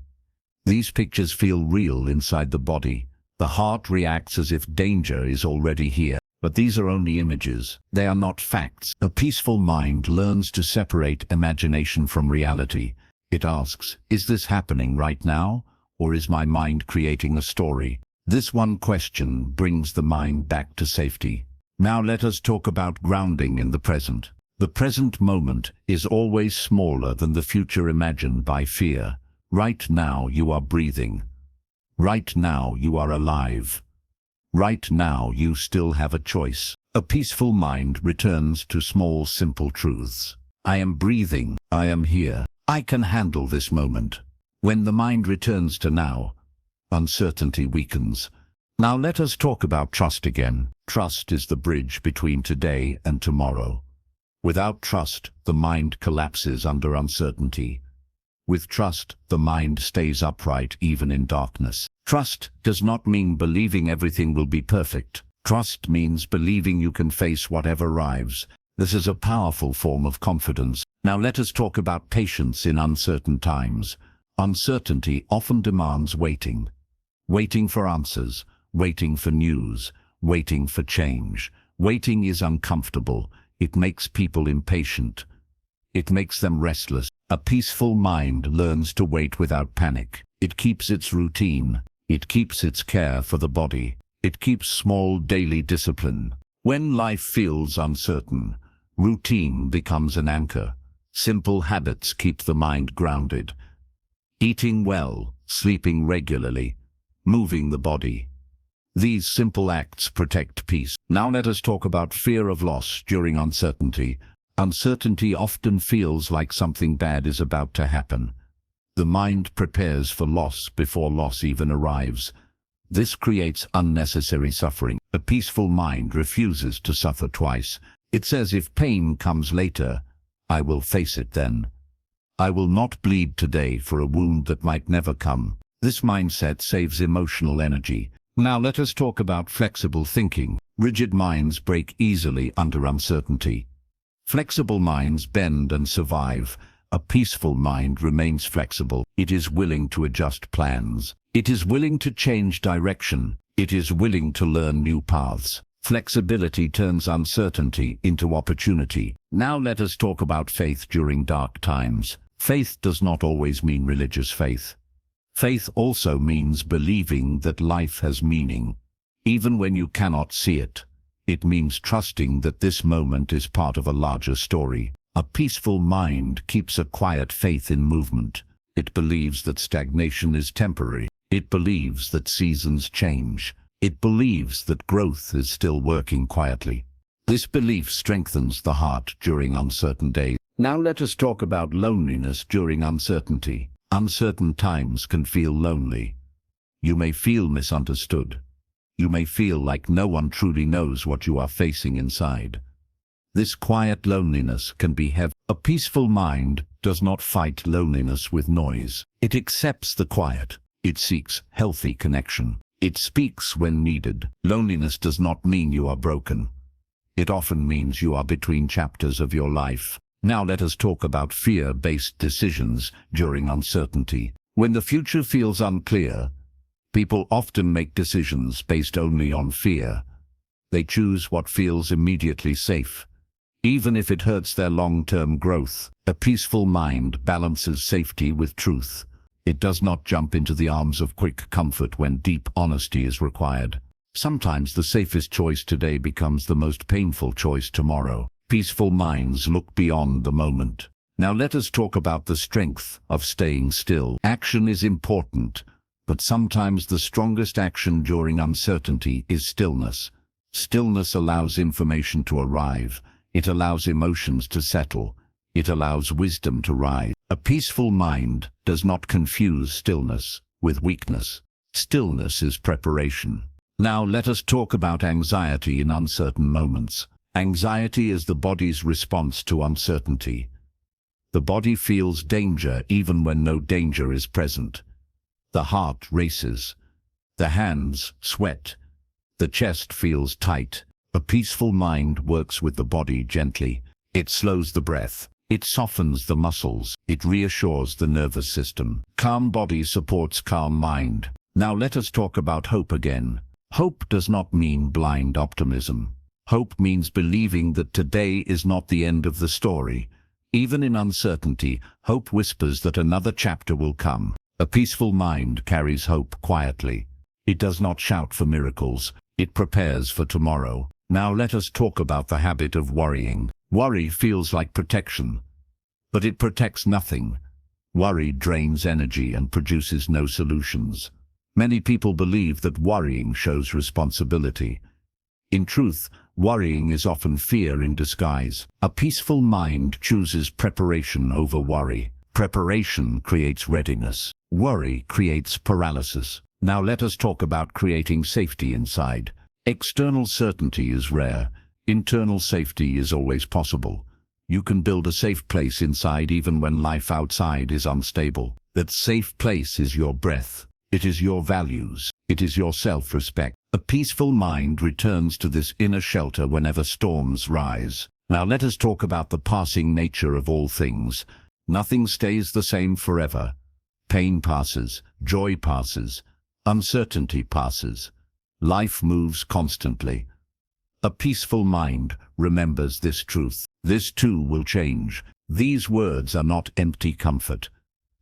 These pictures feel real inside the body. The heart reacts as if danger is already here. But these are only images. They are not facts. A peaceful mind learns to separate imagination from reality. It asks, is this happening right now? Or is my mind creating a story? This one question brings the mind back to safety. Now let us talk about grounding in the present. The present moment is always smaller than the future imagined by fear. Right now you are breathing. Right now you are alive. Right now you still have a choice. A peaceful mind returns to small, simple truths. I am breathing. I am here. I can handle this moment. When the mind returns to now, uncertainty weakens. Now let us talk about trust again. Trust is the bridge between today and tomorrow. Without trust, the mind collapses under uncertainty. With trust, the mind stays upright even in darkness. Trust does not mean believing everything will be perfect. Trust means believing you can face whatever arrives. This is a powerful form of confidence. Now let us talk about patience in uncertain times. Uncertainty often demands waiting. Waiting for answers, waiting for news, waiting for change. Waiting is uncomfortable. It makes people impatient. It makes them restless. A peaceful mind learns to wait without panic. It keeps its routine. It keeps its care for the body. It keeps small daily discipline. When life feels uncertain, routine becomes an anchor. Simple habits keep the mind grounded. Eating well, sleeping regularly, moving the body. These simple acts protect peace. Now let us talk about fear of loss during uncertainty. Uncertainty often feels like something bad is about to happen. The mind prepares for loss before loss even arrives. This creates unnecessary suffering. A peaceful mind refuses to suffer twice. It says, if pain comes later, I will face it then. I will not bleed today for a wound that might never come. This mindset saves emotional energy. Now let us talk about flexible thinking. Rigid minds break easily under uncertainty. Flexible minds bend and survive. A peaceful mind remains flexible. It is willing to adjust plans. It is willing to change direction. It is willing to learn new paths. Flexibility turns uncertainty into opportunity. Now let us talk about faith during dark times. Faith does not always mean religious faith. Faith also means believing that life has meaning, even when you cannot see it. It means trusting that this moment is part of a larger story. A peaceful mind keeps a quiet faith in movement. It believes that stagnation is temporary. It believes that seasons change. It believes that growth is still working quietly. This belief strengthens the heart during uncertain days. Now let us talk about loneliness during uncertainty. Uncertain times can feel lonely. You may feel misunderstood. You may feel like no one truly knows what you are facing inside. This quiet loneliness can be heavy. A peaceful mind does not fight loneliness with noise. It accepts the quiet. It seeks healthy connection. It speaks when needed. Loneliness does not mean you are broken. It often means you are between chapters of your life. Now let us talk about fear-based decisions during uncertainty. When the future feels unclear, people often make decisions based only on fear. They choose what feels immediately safe, even if it hurts their long-term growth. A peaceful mind balances safety with truth. It does not jump into the arms of quick comfort when deep honesty is required. Sometimes the safest choice today becomes the most painful choice tomorrow. Peaceful minds look beyond the moment. Now let us talk about the strength of staying still. Action is important, but sometimes the strongest action during uncertainty is stillness. Stillness allows information to arrive. It allows emotions to settle. It allows wisdom to rise. A peaceful mind does not confuse stillness with weakness. Stillness is preparation. Now let us talk about anxiety in uncertain moments. Anxiety is the body's response to uncertainty. The body feels danger even when no danger is present. The heart races. The hands sweat. The chest feels tight. A peaceful mind works with the body gently. It slows the breath. It softens the muscles. It reassures the nervous system. Calm body supports calm mind. Now let us talk about hope again. Hope does not mean blind optimism. Hope means believing that today is not the end of the story. Even in uncertainty, hope whispers that another chapter will come. A peaceful mind carries hope quietly. It does not shout for miracles. It prepares for tomorrow. Now let us talk about the habit of worrying. Worry feels like protection, but it protects nothing. Worry drains energy and produces no solutions. Many people believe that worrying shows responsibility. In truth, worrying is often fear in disguise. A peaceful mind chooses preparation over worry. Preparation creates readiness. Worry creates paralysis. Now let us talk about creating safety inside. External certainty is rare. Internal safety is always possible. You can build a safe place inside even when life outside is unstable. That safe place is your breath. It is your values. It is your self-respect. A peaceful mind returns to this inner shelter whenever storms rise. Now let us talk about the passing nature of all things. Nothing stays the same forever. Pain passes, joy passes, uncertainty passes. Life moves constantly. A peaceful mind remembers this truth. This too will change. These words are not empty comfort.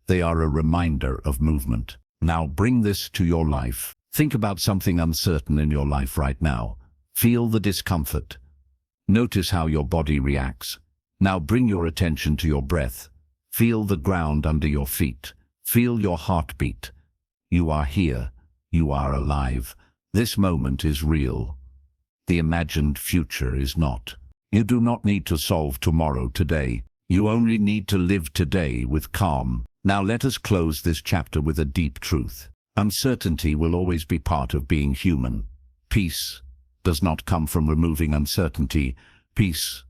They are a reminder of movement. Now bring this to your life. Think about something uncertain in your life right now. Feel the discomfort. Notice how your body reacts. Now bring your attention to your breath. Feel the ground under your feet. Feel your heartbeat. You are here. You are alive. This moment is real. The imagined future is not. You do not need to solve tomorrow today. You only need to live today with calm. Now let us close this chapter with a deep truth. Uncertainty will always be part of being human. Peace does not come from removing uncertainty. Peace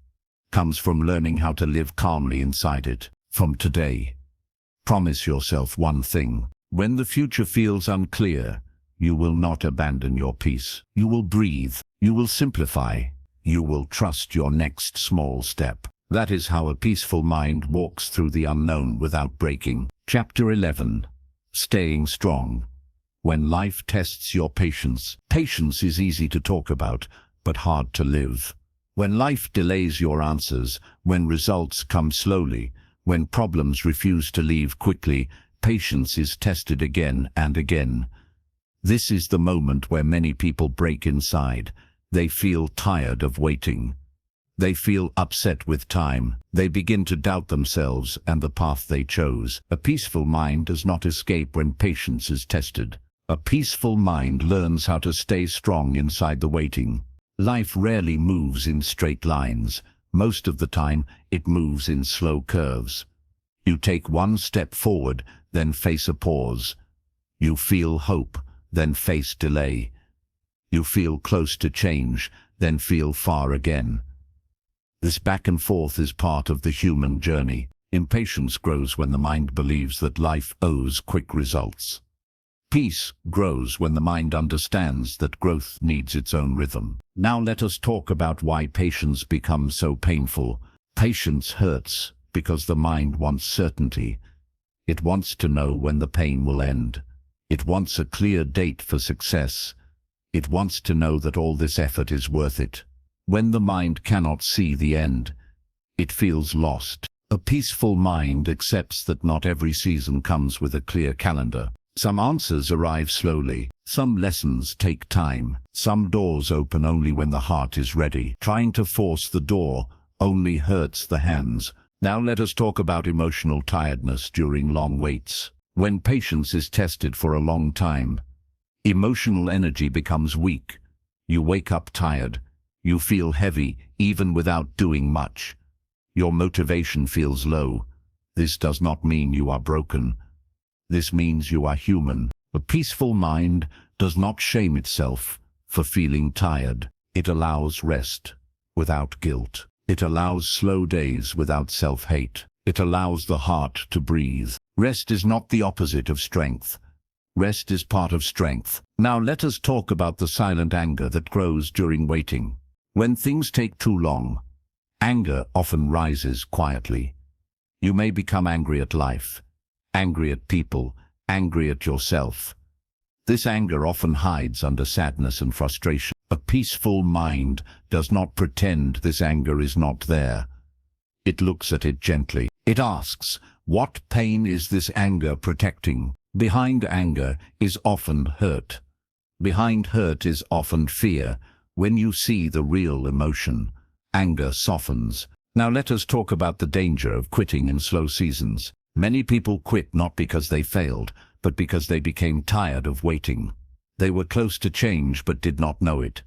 comes from learning how to live calmly inside it. From today, promise yourself one thing. When the future feels unclear, you will not abandon your peace. You will breathe. You will simplify. You will trust your next small step. That is how a peaceful mind walks through the unknown without breaking. Chapter 11. Staying strong. When life tests your patience. Patience is easy to talk about, but hard to live. When life delays your answers, when results come slowly, when problems refuse to leave quickly, patience is tested again and again. This is the moment where many people break inside. They feel tired of waiting. They feel upset with time. They begin to doubt themselves and the path they chose. A peaceful mind does not escape when patience is tested. A peaceful mind learns how to stay strong inside the waiting. Life rarely moves in straight lines. Most of the time, it moves in slow curves. You take one step forward, then face a pause. You feel hope, then face delay. You feel close to change, then feel far again. This back and forth is part of the human journey. Impatience grows when the mind believes that life owes quick results. Peace grows when the mind understands that growth needs its own rhythm. Now let us talk about why patience becomes so painful. Patience hurts because the mind wants certainty. It wants to know when the pain will end. It wants a clear date for success. It wants to know that all this effort is worth it. When the mind cannot see the end, it feels lost. A peaceful mind accepts that not every season comes with a clear calendar. Some answers arrive slowly. Some lessons take time. Some doors open only when the heart is ready. Trying to force the door only hurts the hands. Now let us talk about emotional tiredness during long waits. When patience is tested for a long time, emotional energy becomes weak. You wake up tired. You feel heavy even without doing much. Your motivation feels low. This does not mean you are broken. This means you are human. A peaceful mind does not shame itself for feeling tired. It allows rest without guilt. It allows slow days without self-hate. It allows the heart to breathe. Rest is not the opposite of strength. Rest is part of strength. Now let us talk about the silent anger that grows during waiting. When things take too long, anger often rises quietly. You may become angry at life, angry at people, angry at yourself. This anger often hides under sadness and frustration. A peaceful mind does not pretend this anger is not there. It looks at it gently. It asks, what pain is this anger protecting? Behind anger is often hurt. Behind hurt is often fear. When you see the real emotion, anger softens. Now let us talk about the danger of quitting in slow seasons. Many people quit not because they failed, but because they became tired of waiting. They were close to change but did not know it.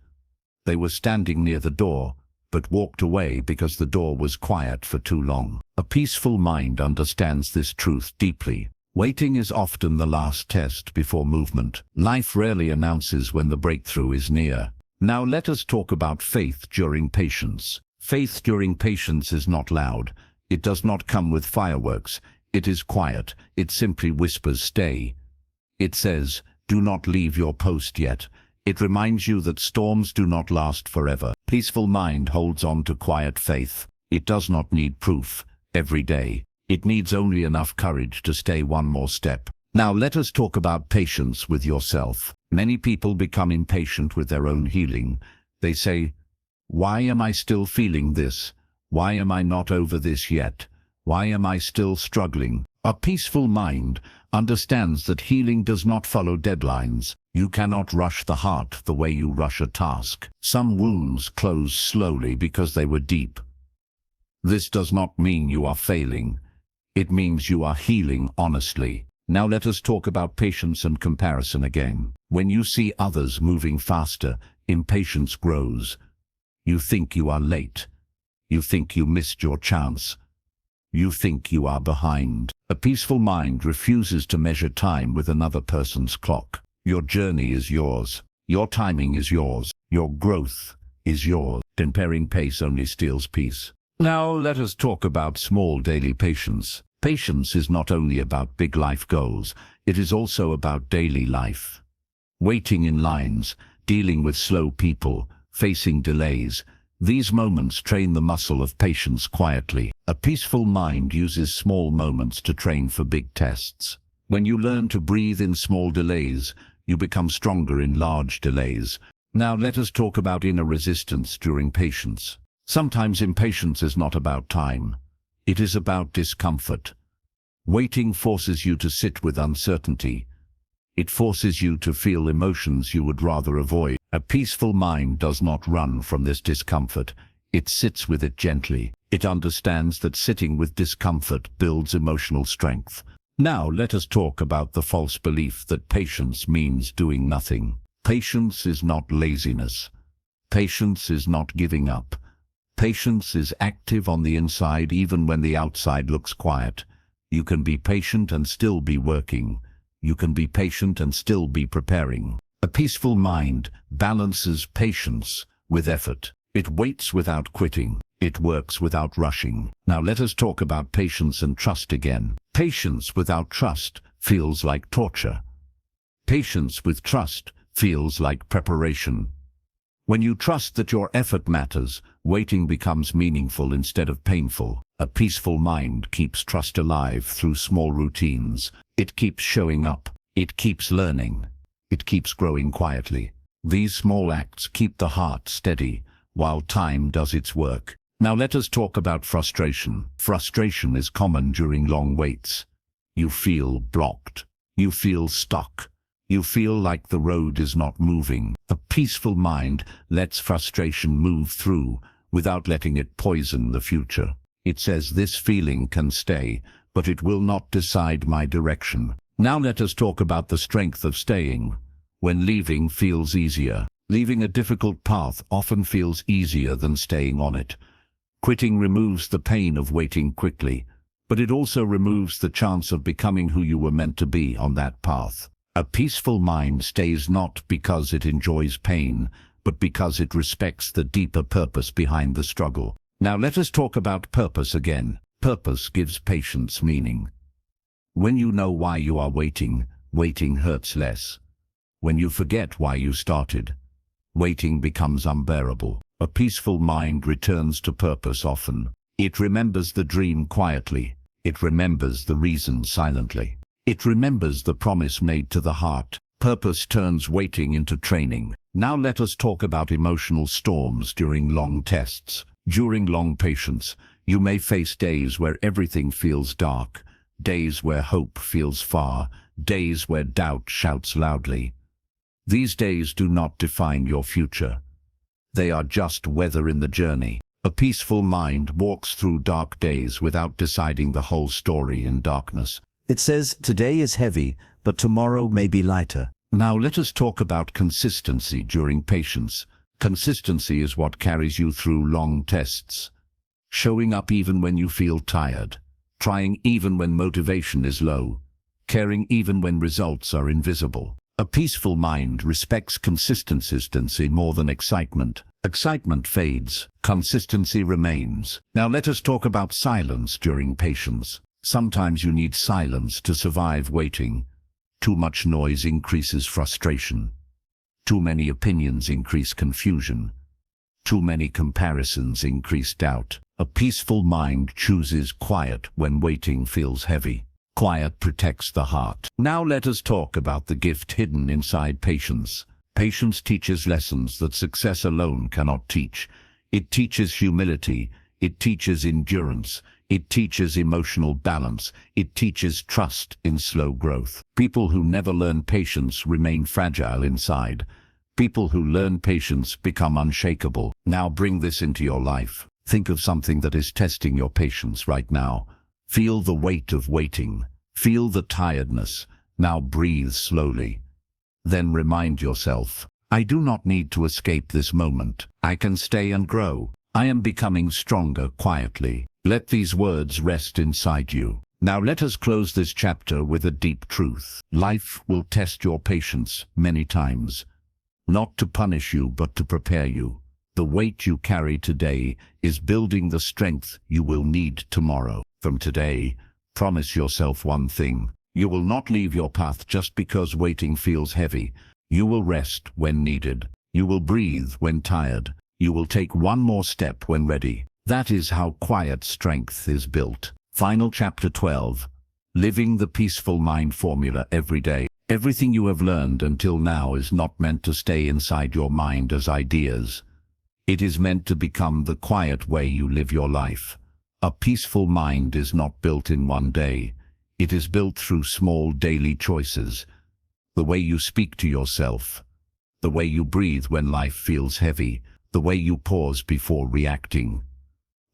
They were standing near the door, but walked away because the door was quiet for too long. A peaceful mind understands this truth deeply. Waiting is often the last test before movement. Life rarely announces when the breakthrough is near. Now let us talk about faith during patience. Faith during patience is not loud. It does not come with fireworks. It is quiet. It simply whispers, stay. It says, do not leave your post yet. It reminds you that storms do not last forever. Peaceful mind holds on to quiet faith. It does not need proof every day. It needs only enough courage to stay one more step. Now let us talk about patience with yourself. Many people become impatient with their own healing. They say, "Why am I still feeling this? Why am I not over this yet? Why am I still struggling?" A peaceful mind understands that healing does not follow deadlines. You cannot rush the heart the way you rush a task. Some wounds close slowly because they were deep. This does not mean you are failing. It means you are healing honestly. Now let us talk about patience and comparison again. When you see others moving faster, impatience grows. You think you are late. You think you missed your chance. You think you are behind. A peaceful mind refuses to measure time with another person's clock. Your journey is yours. Your timing is yours. Your growth is yours. Comparing pace only steals peace. Now let us talk about small daily patience. Patience is not only about big life goals, it is also about daily life. Waiting in lines, dealing with slow people, facing delays. These moments train the muscle of patience quietly. A peaceful mind uses small moments to train for big tests. When you learn to breathe in small delays, you become stronger in large delays. Now let us talk about inner resistance during patience. Sometimes impatience is not about time. It is about discomfort. Waiting forces you to sit with uncertainty. It forces you to feel emotions you would rather avoid. A peaceful mind does not run from this discomfort. It sits with it gently. It understands that sitting with discomfort builds emotional strength. Now let us talk about the false belief that patience means doing nothing. Patience is not laziness. Patience is not giving up. Patience is active on the inside even when the outside looks quiet. You can be patient and still be working. You can be patient and still be preparing. A peaceful mind balances patience with effort. It waits without quitting. It works without rushing. Now let us talk about patience and trust again. Patience without trust feels like torture. Patience with trust feels like preparation. When you trust that your effort matters, waiting becomes meaningful instead of painful. A peaceful mind keeps trust alive through small routines. It keeps showing up. It keeps learning. It keeps growing quietly. These small acts keep the heart steady while time does its work. Now let us talk about frustration. Frustration is common during long waits. You feel blocked. You feel stuck. You feel like the road is not moving. A peaceful mind lets frustration move through without letting it poison the future. It says this feeling can stay, but it will not decide my direction. Now let us talk about the strength of staying. When leaving feels easier. Leaving a difficult path often feels easier than staying on it. Quitting removes the pain of waiting quickly, but it also removes the chance of becoming who you were meant to be on that path. A peaceful mind stays not because it enjoys pain, but because it respects the deeper purpose behind the struggle. Now let us talk about purpose again. Purpose gives patience meaning. When you know why you are waiting, waiting hurts less. When you forget why you started, waiting becomes unbearable. A peaceful mind returns to purpose often. It remembers the dream quietly. It remembers the reason silently. It remembers the promise made to the heart. Purpose turns waiting into training. Now let us talk about emotional storms during long tests. During long patience, you may face days where everything feels dark, days where hope feels far, days where doubt shouts loudly. These days do not define your future. They are just weather in the journey. A peaceful mind walks through dark days without deciding the whole story in darkness. It says, today is heavy, but tomorrow may be lighter. Now let us talk about consistency during patience. Consistency is what carries you through long tests. Showing up even when you feel tired. Trying even when motivation is low. Caring even when results are invisible. A peaceful mind respects consistency more than excitement. Excitement fades. Consistency remains. Now let us talk about silence during patience. Sometimes you need silence to survive waiting. Too much noise increases frustration. Too many opinions increase confusion. Too many comparisons increase doubt. A peaceful mind chooses quiet when waiting feels heavy. Quiet protects the heart. Now let us talk about the gift hidden inside patience. Patience teaches lessons that success alone cannot teach. It teaches humility. It teaches endurance. It teaches emotional balance. It teaches trust in slow growth. People who never learn patience remain fragile inside. People who learn patience become unshakable. Now bring this into your life. Think of something that is testing your patience right now. Feel the weight of waiting. Feel the tiredness. Now breathe slowly. Then remind yourself, I do not need to escape this moment. I can stay and grow. I am becoming stronger quietly. Let these words rest inside you. Now let us close this chapter with a deep truth. Life will test your patience many times. Not to punish you, but to prepare you. The weight you carry today is building the strength you will need tomorrow. From today, promise yourself one thing. You will not leave your path just because waiting feels heavy. You will rest when needed. You will breathe when tired. You will take one more step when ready. That is how quiet strength is built. Final chapter 12. Living the peaceful mind formula every day. Everything you have learned until now is not meant to stay inside your mind as ideas. It is meant to become the quiet way you live your life. A peaceful mind is not built in one day. It is built through small daily choices. The way you speak to yourself. The way you breathe when life feels heavy. The way you pause before reacting.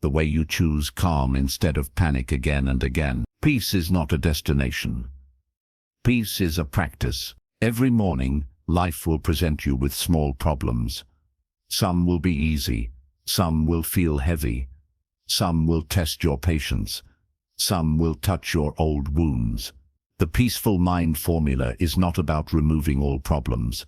The way you choose calm instead of panic again and again. Peace is not a destination. Peace is a practice. Every morning, life will present you with small problems. Some will be easy. Some will feel heavy. Some will test your patience. Some will touch your old wounds. The peaceful mind formula is not about removing all problems.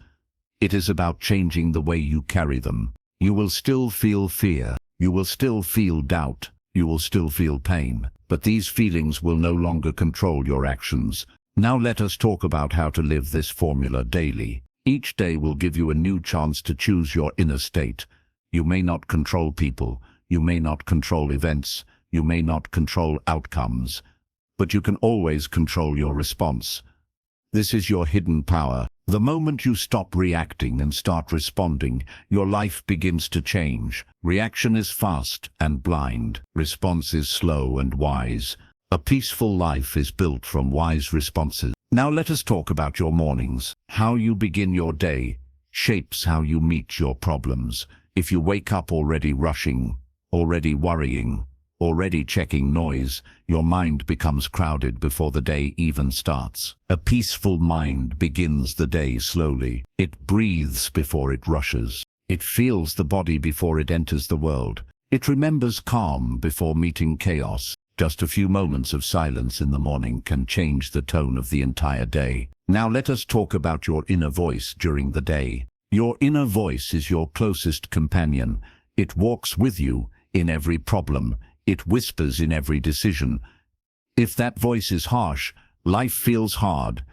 It is about changing the way you carry them. You will still feel fear. You will still feel doubt. You will still feel pain. But these feelings will no longer control your actions. Now let us talk about how to live this formula daily. Each day will give you a new chance to choose your inner state. You may not control people. You may not control events. You may not control outcomes. But you can always control your response. This is your hidden power. The moment you stop reacting and start responding, your life begins to change. Reaction is fast and blind. Response is slow and wise. A peaceful life is built from wise responses. Now let us talk about your mornings. How you begin your day shapes how you meet your problems. If you wake up already rushing, already worrying, already checking noise, your mind becomes crowded before the day even starts. A peaceful mind begins the day slowly. It breathes before it rushes. It feels the body before it enters the world. It remembers calm before meeting chaos. Just a few moments of silence in the morning can change the tone of the entire day. Now let us talk about your inner voice during the day. Your inner voice is your closest companion. It walks with you in every problem. It whispers in every decision. If that voice is harsh, life feels hard.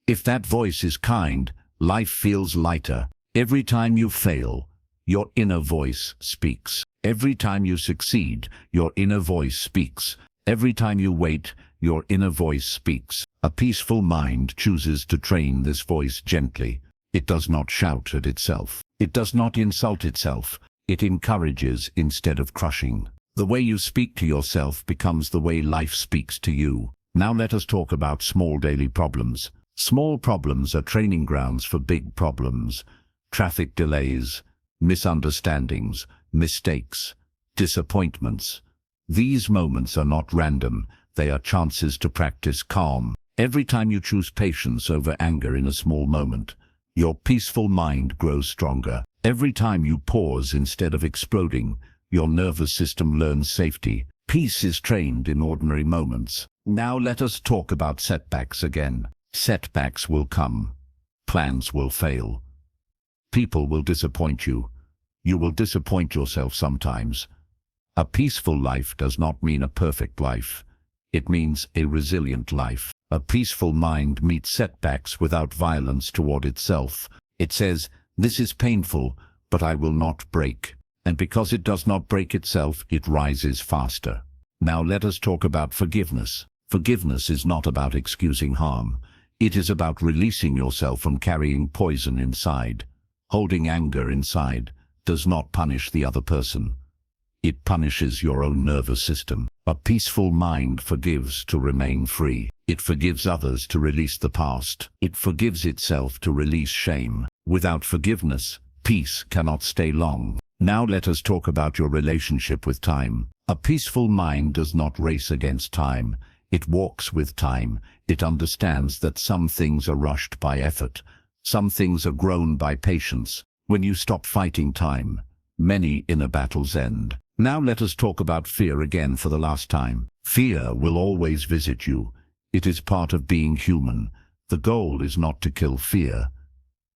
If that voice is kind, life feels lighter. Every time you fail, your inner voice speaks. Every time you succeed, your inner voice speaks. Every time you wait, your inner voice speaks. A peaceful mind chooses to train this voice gently. It does not shout at itself. It does not insult itself. It encourages instead of crushing. The way you speak to yourself becomes the way life speaks to you. Now let us talk about small daily problems. Small problems are training grounds for big problems. Traffic delays, misunderstandings, mistakes, disappointments. These moments are not random. They are chances to practice calm. Every time you choose patience over anger in a small moment, your peaceful mind grows stronger. Every time you pause instead of exploding, your nervous system learns safety. Peace is trained in ordinary moments. Now let us talk about setbacks again. Setbacks will come. Plans will fail. People will disappoint you. You will disappoint yourself sometimes. A peaceful life does not mean a perfect life. It means a resilient life. A peaceful mind meets setbacks without violence toward itself. It says, This is painful, but I will not break. And because it does not break itself, it rises faster. Now let us talk about forgiveness. Forgiveness is not about excusing harm. It is about releasing yourself from carrying poison inside. Holding anger inside does not punish the other person. It punishes your own nervous system. A peaceful mind forgives to remain free. It forgives others to release the past. It forgives itself to release shame. Without forgiveness, peace cannot stay long. Now let us talk about your relationship with time. A peaceful mind does not race against time. It walks with time. It understands that some things are rushed by effort. Some things are grown by patience. When you stop fighting time, many inner battles end. Now let us talk about fear again for the last time. Fear will always visit you. It is part of being human. The goal is not to kill fear.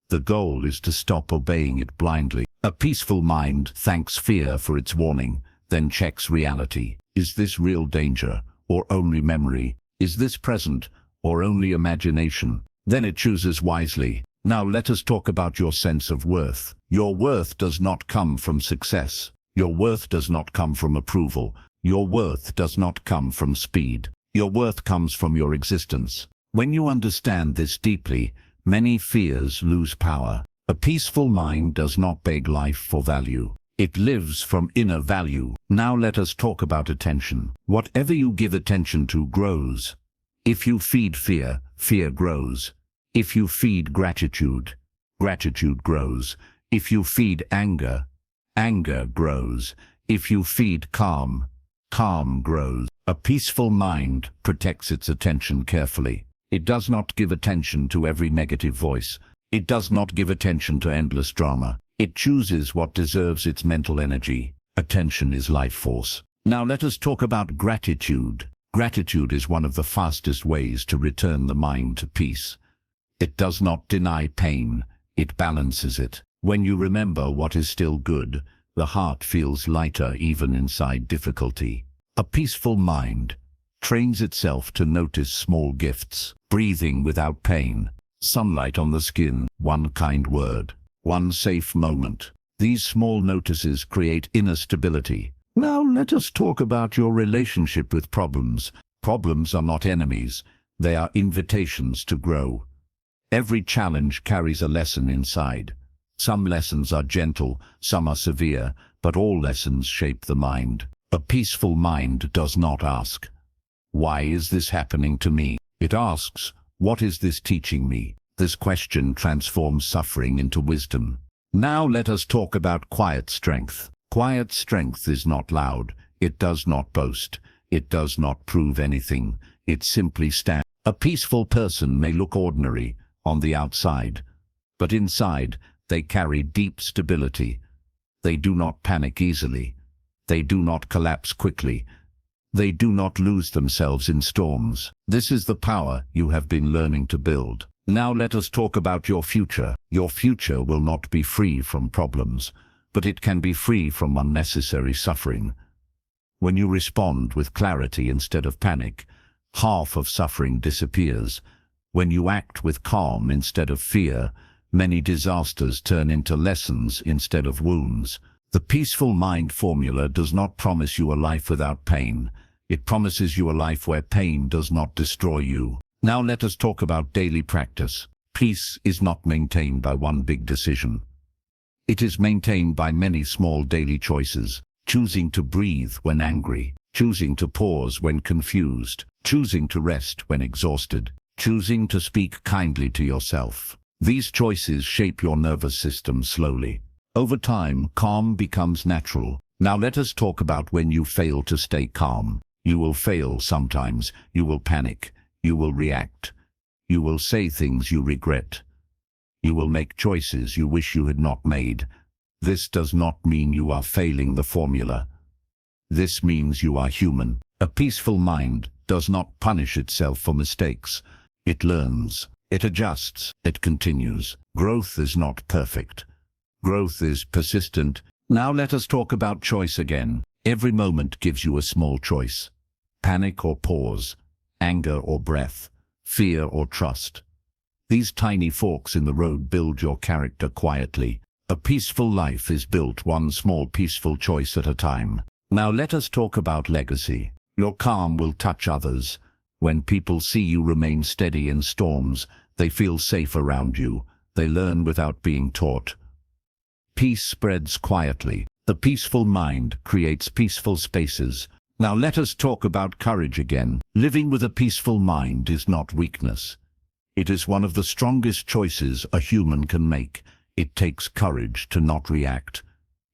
The goal is to stop obeying it blindly. A peaceful mind thanks fear for its warning, then checks reality. Is this real danger, or only memory? Is this present, or only imagination? Then it chooses wisely. Now let us talk about your sense of worth. Your worth does not come from success. Your worth does not come from approval. Your worth does not come from speed. Your worth comes from your existence. When you understand this deeply, many fears lose power. A peaceful mind does not beg life for value. It lives from inner value. Now let us talk about attention. Whatever you give attention to grows. If you feed fear, fear grows. If you feed gratitude, gratitude grows. If you feed anger, anger grows. If you feed calm, calm grows. A peaceful mind protects its attention carefully. It does not give attention to every negative voice. It does not give attention to endless drama. It chooses what deserves its mental energy. Attention is life force. Now let us talk about gratitude. Gratitude is one of the fastest ways to return the mind to peace. It does not deny pain. It balances it. When you remember what is still good, the heart feels lighter even inside difficulty. A peaceful mind trains itself to notice small gifts, breathing without pain, sunlight on the skin, one kind word, one safe moment. These small notices create inner stability. Now let us talk about your relationship with problems. Problems are not enemies. They are invitations to grow. Every challenge carries a lesson inside. Some lessons are gentle, some are severe, but all lessons shape the mind. A peaceful mind does not ask, "Why is this happening to me?" It asks, "What is this teaching me?" This question transforms suffering into wisdom. Now let us talk about quiet strength. Quiet strength is not loud. It does not boast. It does not prove anything. It simply stands. A peaceful person may look ordinary on the outside, but inside they carry deep stability. They do not panic easily. They do not collapse quickly. They do not lose themselves in storms. This is the power you have been learning to build. Now let us talk about your future. Your future will not be free from problems, but it can be free from unnecessary suffering. When you respond with clarity instead of panic, half of suffering disappears. When you act with calm instead of fear, many disasters turn into lessons instead of wounds. The peaceful mind formula does not promise you a life without pain. It promises you a life where pain does not destroy you. Now let us talk about daily practice. Peace is not maintained by one big decision. It is maintained by many small daily choices. Choosing to breathe when angry. Choosing to pause when confused. Choosing to rest when exhausted. Choosing to speak kindly to yourself. These choices shape your nervous system slowly. Over time, calm becomes natural. Now let us talk about when you fail to stay calm. You will fail sometimes. You will panic. You will react. You will say things you regret. You will make choices you wish you had not made. This does not mean you are failing the formula. This means you are human. A peaceful mind does not punish itself for mistakes. It learns. It adjusts. It continues. Growth is not perfect. Growth is persistent. Now let us talk about choice again. Every moment gives you a small choice. Panic or pause. Anger or breath. Fear or trust. These tiny forks in the road build your character quietly. A peaceful life is built one small peaceful choice at a time. Now let us talk about legacy. Your calm will touch others. When people see you remain steady in storms, they feel safe around you. They learn without being taught. Peace spreads quietly. The peaceful mind creates peaceful spaces. Now let us talk about courage again. Living with a peaceful mind is not weakness. It is one of the strongest choices a human can make. It takes courage to not react.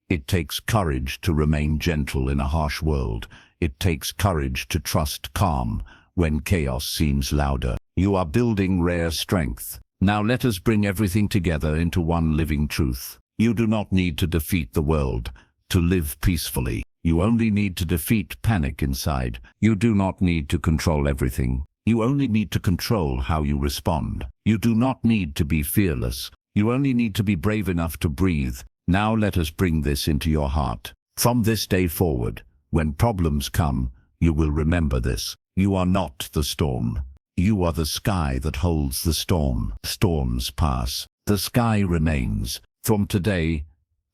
It takes courage to remain gentle in a harsh world. It takes courage to trust calm when chaos seems louder. You are building rare strength. Now let us bring everything together into one living truth. You do not need to defeat the world to live peacefully. You only need to defeat panic inside. You do not need to control everything. You only need to control how you respond. You do not need to be fearless. You only need to be brave enough to breathe. Now let us bring this into your heart. From this day forward, when problems come, you will remember this. You are not the storm. You are the sky that holds the storm. Storms pass. The sky remains. From today,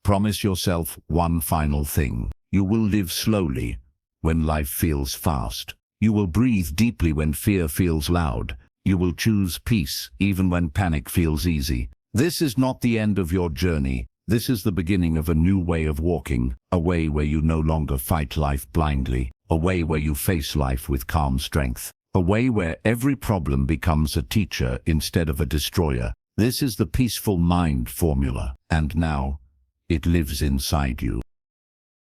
promise yourself one final thing. You will live slowly when life feels fast. You will breathe deeply when fear feels loud. You will choose peace even when panic feels easy. This is not the end of your journey. This is the beginning of a new way of walking, a way where you no longer fight life blindly, a way where you face life with calm strength, a way where every problem becomes a teacher instead of a destroyer. This is the peaceful mind formula, and now it lives inside you.